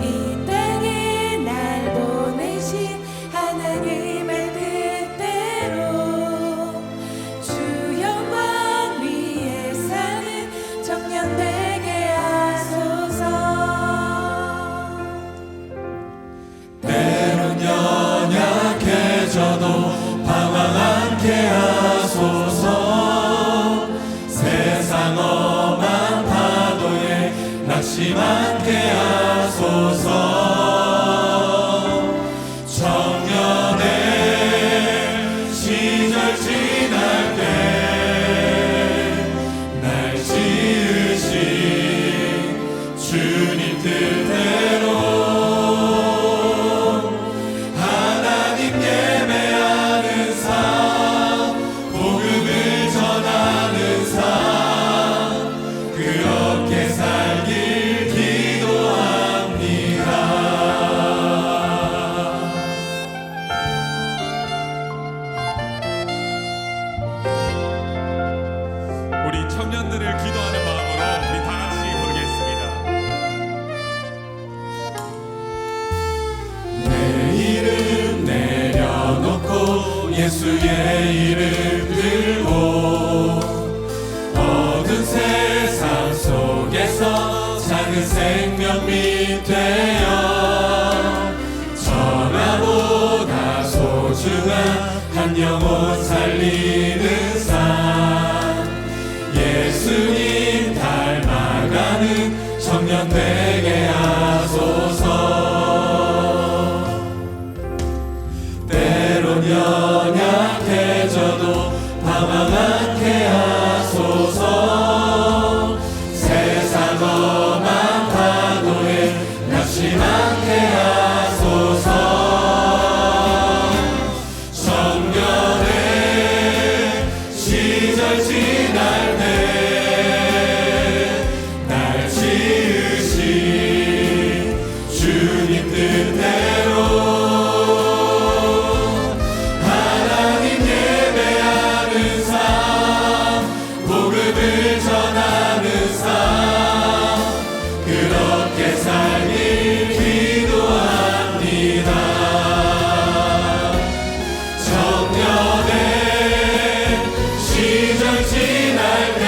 이 땅에 날 보내신 하나님의 뜻대로 주 영광 위에 사는 청년 되게 하소서. 때론 연약해져도 방황 않게 하소서. 세상 험한 파도에 낙심 않게 하소서. 청년의 시절 지날 때 날 지으신 주님 뜻대로 하나님 예배하는 삶, 복음을 전하는 삶, 그렇게 살길 기도합니다. 우리 청년들을 기도하는 마음으로 우리 다 같이 부르겠습니다. 내 이름 내려놓고 예수의 이름 들고 어두운 세상 속에서 작은 생명빛 되어 전화보다 소중한 한 영혼 살리는 삶 예수님 닮아가는 청년 되게 하소서. 때론 연약해져도 방황 않게 하소서. 세상 험한 파도에 낙심 않게 하소서. 청년의 시절 지날 때 날 지으신 주님 뜻대로 하나님 예배하는 삶, 복음을 전하는 삶, 그렇게 살길 기도합니다. 청년의 시절 지날 때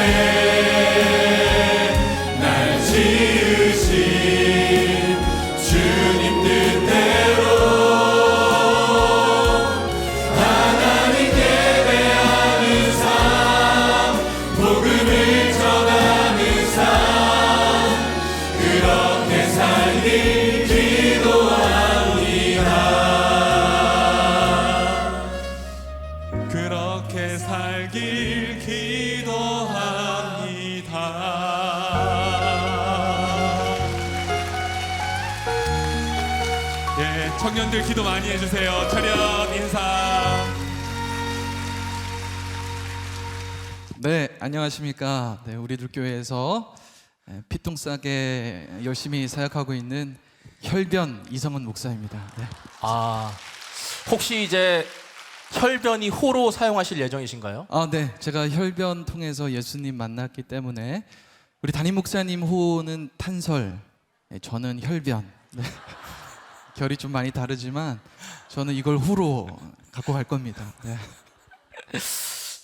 날 지으신 주님 뜻대로 하나님 예배하는 삶, 복음을 전하는 삶, 그렇게 살길 기도합니다. 그렇게 살길 기도합니다. 예, 청년들 기도 많이 해주세요. 차렷 인사. 네, 안녕하십니까. 네, 우리들 교회에서 피똥 싸게 열심히 사역하고 있는 혈변 이성은 목사입니다. 네. 아, 혹시 이제 혈변이 호로 사용하실 예정이신가요? 아, 네. 제가 혈변 통해서 예수님 만났기 때문에 우리 담임 목사님 호는 탄설, 네, 저는 혈변. 네. 결이 좀 많이 다르지만 저는 이걸 호로 갖고 갈 겁니다. 네.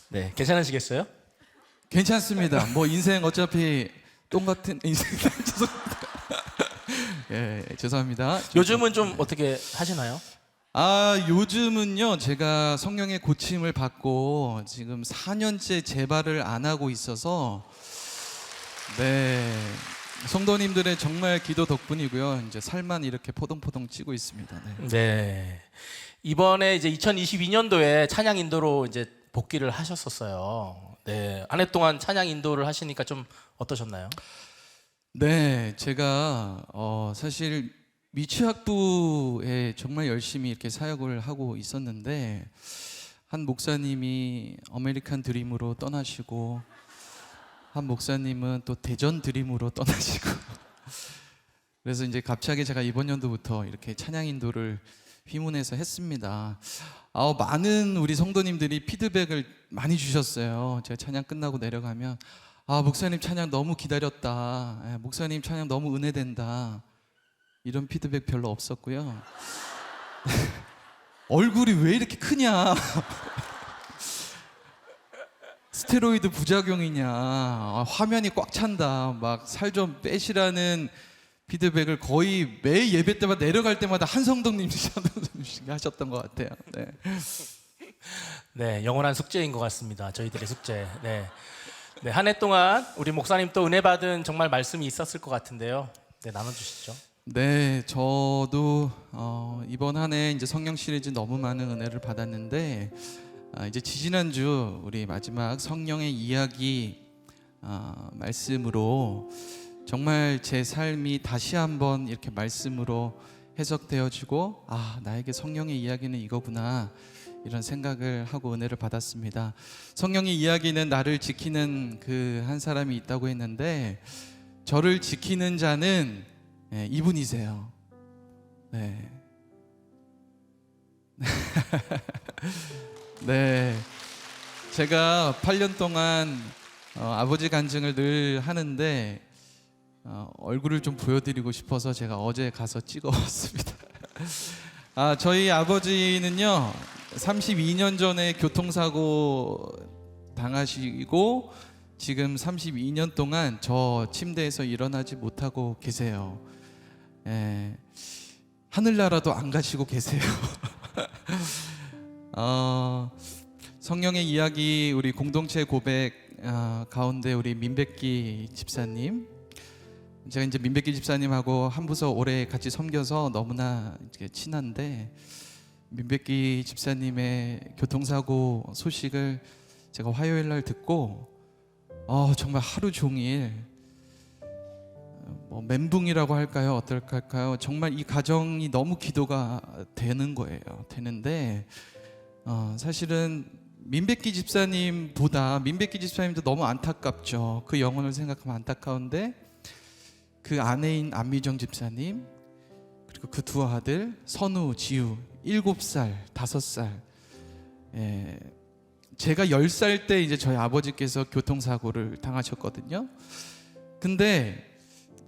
네, 괜찮으시겠어요? 괜찮습니다. 뭐 인생 어차피 똥 같은 인생. 죄송합니다. 예, 죄송합니다. 요즘은 좀 어떻게 하시나요? 요즘은요, 제가 성령의 고침을 받고 지금 4년째 재발을 안 하고 있어서, 네, 성도님들의 정말 기도 덕분이고요. 이제 살만 이렇게 포동포동 찌고 있습니다. 네. 네. 이번에 이제 2022년도에 찬양 인도로 이제 복귀를 하셨었어요. 네. 한 해 동안 찬양 인도를 하시니까 좀 어떠셨나요? 네, 제가 사실 미취학부에 정말 열심히 이렇게 사역을 하고 있었는데 한 목사님이 아메리칸 드림으로 떠나시고 한 목사님은 또 대전 드림으로 떠나시고 그래서 이제 갑자기 제가 이번 연도부터 이렇게 찬양 인도를 휘문해서 했습니다. 많은 우리 성도님들이 피드백을 많이 주셨어요. 제가 찬양 끝나고 내려가면 목사님 찬양 너무 기다렸다. 목사님 찬양 너무 은혜된다. 이런 피드백 별로 없었고요. 얼굴이 왜 이렇게 크냐? 스테로이드 부작용이냐? 화면이 꽉 찬다. 막 살 좀 빼시라는 피드백을 거의 매 예배 때마다 내려갈 때마다 한성덕님 하셨던 것 같아요. 네. 네, 영원한 숙제인 것 같습니다. 저희들의 숙제. 네. 네, 한 해 동안 우리 목사님 또 은혜 받은 정말 말씀이 있었을 것 같은데요. 네, 나눠주시죠. 네, 저도 이번 한 해 이제 성령 시리즈 너무 많은 은혜를 받았는데 이제 지지난주 우리 마지막 성령의 이야기 말씀으로 정말 제 삶이 다시 한번 이렇게 말씀으로 해석되어지고 나에게 성령의 이야기는 이거구나 이런 생각을 하고 은혜를 받았습니다. 성령의 이야기는 나를 지키는 그 한 사람이 있다고 했는데 저를 지키는 자는 이분이세요. 네. 네. 제가 8년 동안 아버지 간증을 늘 하는데 얼굴을 좀 보여드리고 싶어서 제가 어제 가서 찍어왔습니다. 저희 아버지는요 32년 전에 교통사고 당하시고 지금 32년 동안 저 침대에서 일어나지 못하고 계세요. 하늘나라도 안 가시고 계세요. 성령의 이야기 우리 공동체 고백 가운데 우리 민백기 집사님, 제가 이제 민백기 집사님하고 한 부서 오래 같이 섬겨서 너무나 이제 친한데 민백기 집사님의 교통사고 소식을 제가 화요일 날 듣고 정말 하루 종일 뭐 멘붕이라고 할까요? 어떨까요? 정말 이 가정이 너무 기도가 되는 거예요. 되는데 사실은 민백기 집사님보다 민백기 집사님도 너무 안타깝죠. 그 영혼을 생각하면 안타까운데 그 아내인 안미정 집사님 그리고 그 두 아들 선우, 지우 7살, 5살 제가 10살 때 이제 저희 아버지께서 교통사고를 당하셨거든요. 근데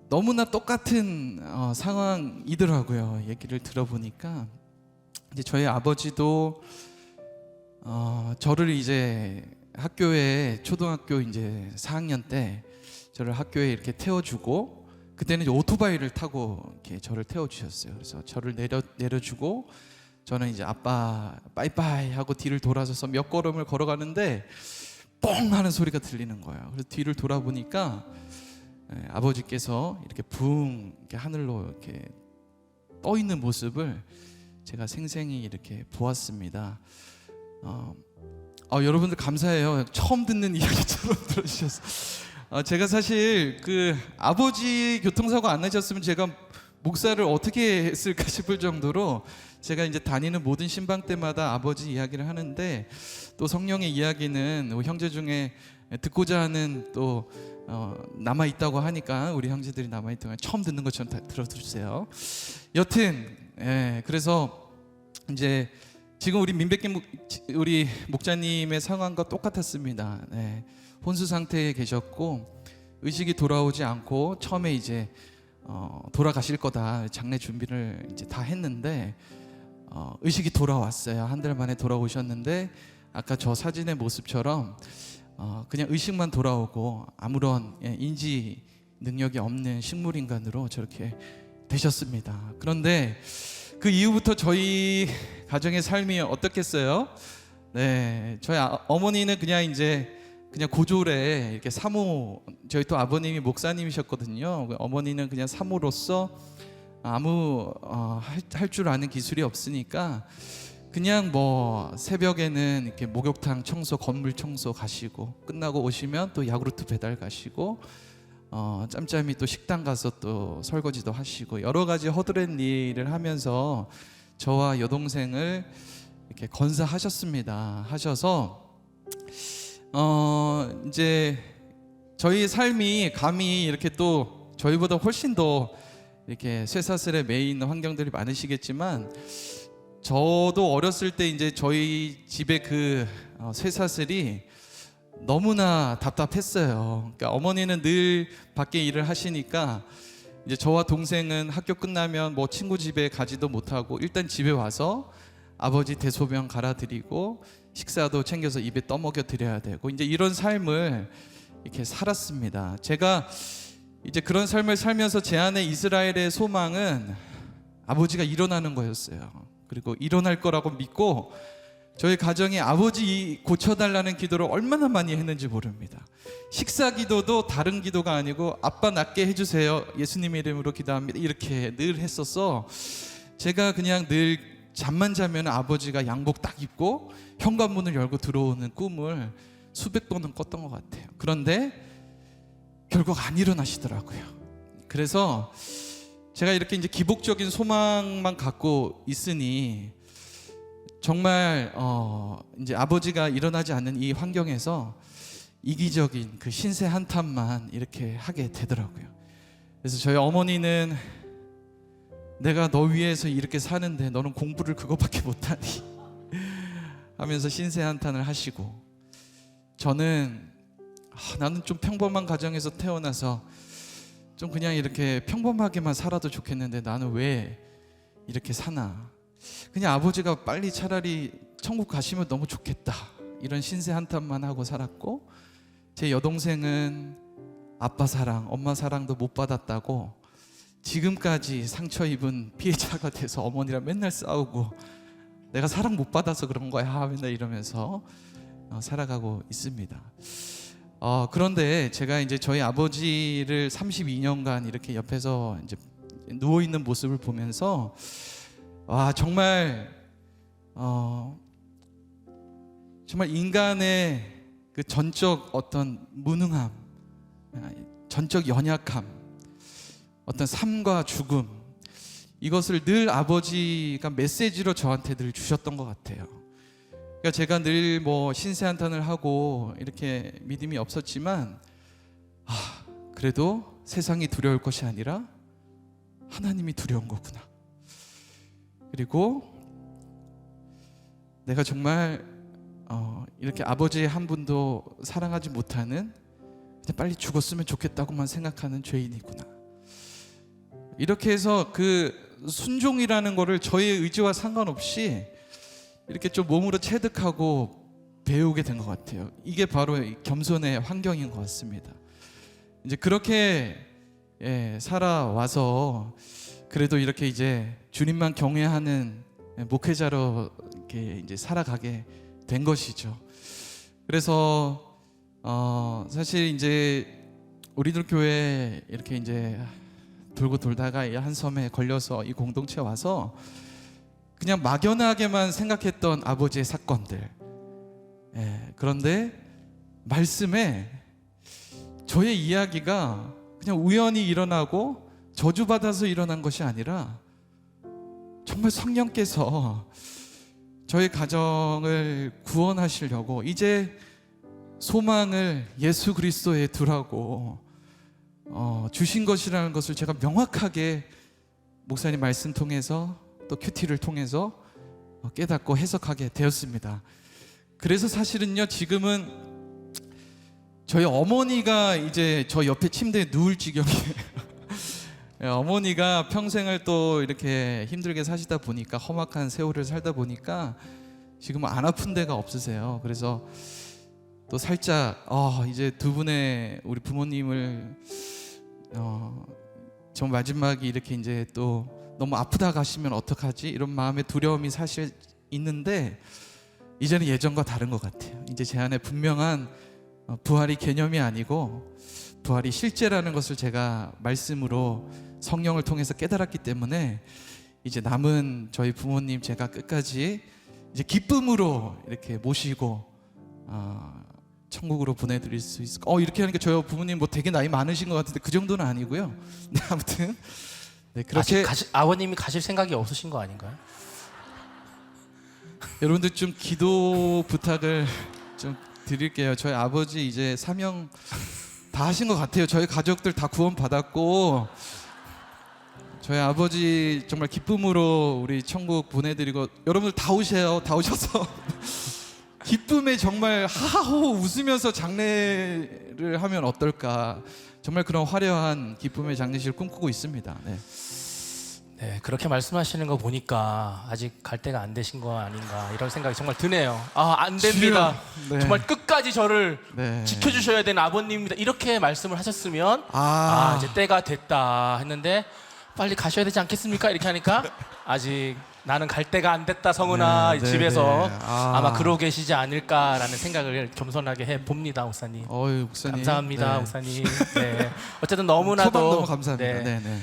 너무나 똑같은 상황이더라고요. 얘기를 들어보니까 이제 저희 아버지도 저를 이제 학교에 초등학교 이제 4학년 때 저를 학교에 이렇게 태워주고 그때는 이제 오토바이를 타고 이렇게 저를 태워주셨어요. 그래서 저를 내려주고 저는 이제 아빠 빠이빠이 하고 뒤를 돌아서서 몇 걸음을 걸어가는데 뻥 하는 소리가 들리는 거예요. 그래서 뒤를 돌아보니까 아버지께서 이렇게 붕 이렇게 하늘로 이렇게 떠 있는 모습을 제가 생생히 이렇게 보았습니다. 여러분들 감사해요. 처음 듣는 이야기처럼 들어주셔서. 제가 사실 그 아버지 교통사고 안 나셨으면 제가 목사를 어떻게 했을까 싶을 정도로 제가 이제 다니는 모든 신방 때마다 아버지 이야기를 하는데 또 성령의 이야기는 형제 중에 듣고자 하는 또 남아 있다고 하니까 우리 형제들이 남아 있다고 처음 듣는 것처럼 다 들어주세요. 여튼 그래서 이제 지금 우리 우리 목자님의 상황과 똑같았습니다. 네. 혼수 상태에 계셨고 의식이 돌아오지 않고 처음에 이제 돌아가실 거다 장례 준비를 이제 다 했는데 의식이 돌아왔어요. 한 달 만에 돌아오셨는데 아까 저 사진의 모습처럼 그냥 의식만 돌아오고 아무런 인지 능력이 없는 식물 인간으로 저렇게 되셨습니다. 그런데 그 이후부터 저희 가정의 삶이 어떻겠어요? 네, 저희 어머니는 그냥 고졸에 이렇게 사모, 저희 또 아버님이 목사님이셨거든요. 어머니는 그냥 사모로서 아무 할 줄 아는 기술이 없으니까 그냥 뭐 새벽에는 이렇게 목욕탕 청소, 건물 청소 가시고 끝나고 오시면 또 야구르트 배달 가시고 짬짬이 또 식당 가서 또 설거지도 하시고 여러 가지 허드렛 일을 하면서 저와 여동생을 이렇게 건사하셨습니다. 하셔서 이제 저희 삶이 감히 이렇게 또 저희보다 훨씬 더 이렇게 쇠사슬에 매여 있는 환경들이 많으시겠지만 저도 어렸을 때 이제 저희 집에 그 쇠사슬이 너무나 답답했어요. 그러니까 어머니는 늘 밖에 일을 하시니까 이제 저와 동생은 학교 끝나면 뭐 친구 집에 가지도 못하고 일단 집에 와서 아버지 대소변 갈아드리고 식사도 챙겨서 입에 떠먹여 드려야 되고 이제 이런 삶을 이렇게 살았습니다. 제가 이제 그런 삶을 살면서 제 안에 이스라엘의 소망은 아버지가 일어나는 거였어요. 그리고 일어날 거라고 믿고 저희 가정에 아버지 고쳐달라는 기도를 얼마나 많이 했는지 모릅니다. 식사 기도도 다른 기도가 아니고 아빠 낫게 해주세요, 예수님 이름으로 기도합니다, 이렇게 늘 했었어. 제가 그냥 늘 잠만 자면 아버지가 양복 딱 입고 현관문을 열고 들어오는 꿈을 수백 번은 꿨던 것 같아요. 그런데 결국 안 일어나시더라고요. 그래서 제가 이렇게 이제 기복적인 소망만 갖고 있으니 정말 이제 아버지가 일어나지 않는 이 환경에서 이기적인 그 신세 한탄만 이렇게 하게 되더라고요. 그래서 저희 어머니는 내가 너 위해서 이렇게 사는데 너는 공부를 그것밖에 못하니 하면서 신세 한탄을 하시고, 저는 나는 좀 평범한 가정에서 태어나서 좀 그냥 이렇게 평범하게만 살아도 좋겠는데 나는 왜 이렇게 사나, 그냥 아버지가 빨리 차라리 천국 가시면 너무 좋겠다, 이런 신세 한탄만 하고 살았고, 제 여동생은 아빠 사랑, 엄마 사랑도 못 받았다고 지금까지 상처 입은 피해자가 돼서 어머니랑 맨날 싸우고 내가 사랑 못 받아서 그런 거야 맨날 이러면서 살아가고 있습니다. 그런데 제가 이제 저희 아버지를 32년간 이렇게 옆에서 이제 누워 있는 모습을 보면서 와, 정말 정말 인간의 그 전적 어떤 무능함, 전적 연약함, 어떤 삶과 죽음, 이것을 늘 아버지가 메시지로 저한테 늘 주셨던 것 같아요. 그러니까 제가 늘 뭐 신세한탄을 하고 이렇게 믿음이 없었지만 그래도 세상이 두려울 것이 아니라 하나님이 두려운 거구나. 그리고 내가 정말 이렇게 아버지 한 분도 사랑하지 못하는, 그냥 빨리 죽었으면 좋겠다고만 생각하는 죄인이구나. 이렇게 해서 그 순종이라는 거를 저의 의지와 상관없이 이렇게 좀 몸으로 체득하고 배우게 된 것 같아요. 이게 바로 겸손의 환경인 것 같습니다. 이제 그렇게 살아와서 그래도 이렇게 이제 주님만 경외하는 목회자로 이렇게 이제 살아가게 된 것이죠. 그래서 사실 이제 우리들 교회 이렇게 이제 돌고 돌다가 한 섬에 걸려서 이 공동체에 와서 그냥 막연하게만 생각했던 아버지의 사건들, 그런데 말씀에 저의 이야기가 그냥 우연히 일어나고 저주받아서 일어난 것이 아니라 정말 성령께서 저의 가정을 구원하시려고 이제 소망을 예수 그리스도에 두라고 주신 것이라는 것을 제가 명확하게 목사님 말씀 통해서 또 큐티를 통해서 깨닫고 해석하게 되었습니다. 그래서 사실은요, 지금은 저희 어머니가 이제 저 옆에 침대에 누울 지경이에요. 어머니가 평생을 또 이렇게 힘들게 사시다 보니까, 험악한 세월을 살다 보니까 지금은 안 아픈 데가 없으세요. 그래서 또 살짝 이제 두 분의 우리 부모님을 저 마지막이 이렇게 이제 또 너무 아프다 가시면 어떡하지, 이런 마음의 두려움이 사실 있는데, 이제는 예전과 다른 것 같아요. 이제 제 안에 분명한 부활이 개념이 아니고 부활이 실제라는 것을 제가 말씀으로 성령을 통해서 깨달았기 때문에, 이제 남은 저희 부모님 제가 끝까지 이제 기쁨으로 이렇게 모시고 천국으로 보내드릴 수 있을. 이렇게 하니까 저희 부모님 뭐 되게 나이 많으신 것 같은데 그 정도는 아니고요. 네, 아무튼 네, 그렇게 아버님이 가실 생각이 없으신 거 아닌가요? 여러분들 좀 기도 부탁을 좀 드릴게요. 저희 아버지 이제 사명 다 하신 것 같아요. 저희 가족들 다 구원 받았고, 저희 아버지 정말 기쁨으로 우리 천국 보내드리고, 여러분들 다 오세요. 다 오셔서 기쁨에 정말 하하호 웃으면서 장례를 하면 어떨까. 정말 그런 화려한 기쁨의 장례식을 꿈꾸고 있습니다. 네. 네, 그렇게 말씀하시는 거 보니까 아직 갈 때가 안 되신 거 아닌가 이런 생각이 정말 드네요. 안 됩니다. 네. 정말 끝까지 저를 네. 지켜주셔야 되는 아버님입니다. 이렇게 말씀을 하셨으면 이제 때가 됐다 했는데, 빨리 가셔야 되지 않겠습니까? 이렇게 하니까 아직 나는 갈 때가 안 됐다, 성은아. 네, 집에서 네. 아마 그러고 계시지 않을까라는 생각을 겸손하게 해봅니다, 목사님. 목사님. 감사합니다, 네. 목사님. 네. 어쨌든 소방 너무나도 너무 감사합니다. 네. 네.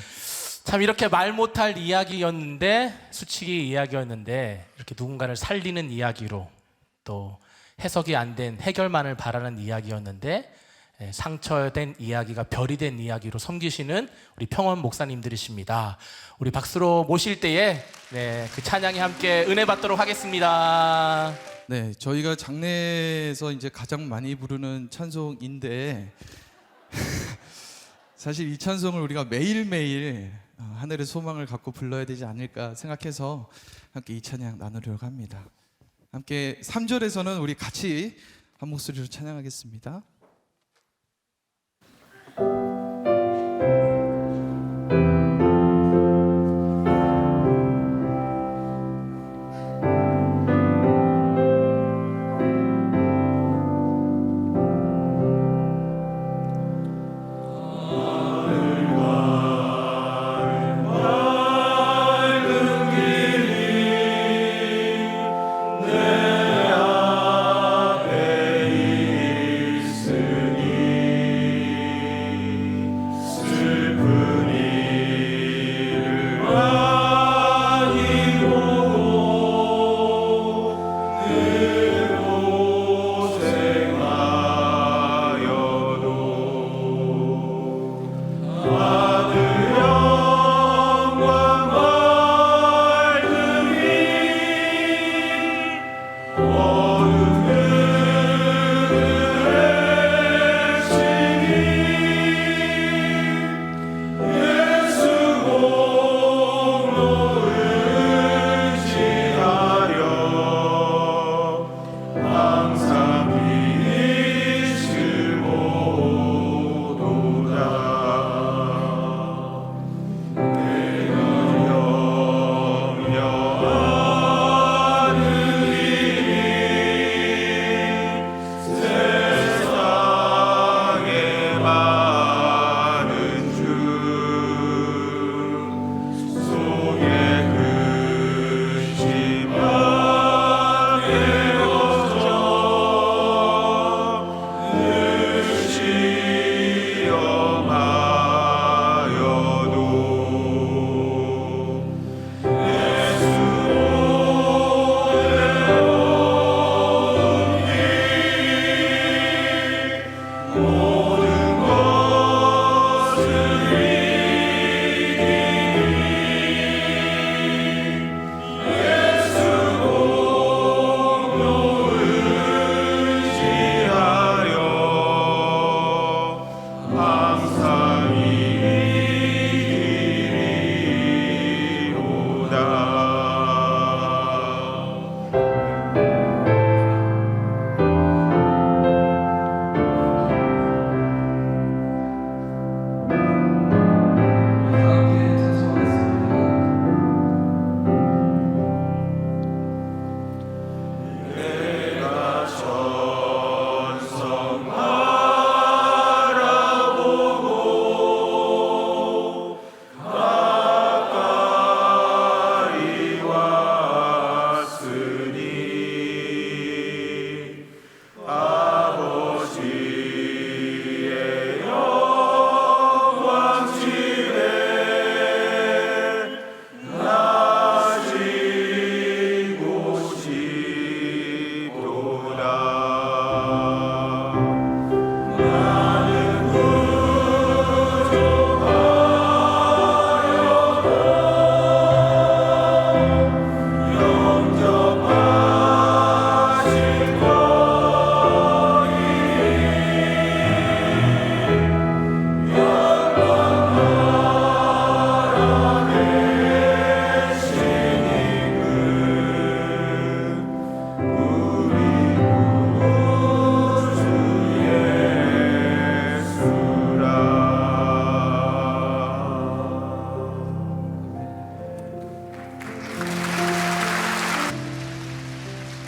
참 이렇게 말 못할 이야기였는데, 수치기 이야기였는데, 이렇게 누군가를 살리는 이야기로, 또 해석이 안 된 해결만을 바라는 이야기였는데, 상처된 이야기가 별이 된 이야기로 섬기시는 우리 평원 목사님들이십니다. 우리 박수로 모실 때에 그 찬양이 함께 은혜 받도록 하겠습니다. 네, 저희가 장례에서 이제 가장 많이 부르는 찬송인데 사실 이 찬송을 우리가 매일매일 하늘의 소망을 갖고 불러야 되지 않을까 생각해서 함께 이 찬양 나누려고 합니다. 함께 3절에서는 우리 같이 한 목소리로 찬양하겠습니다.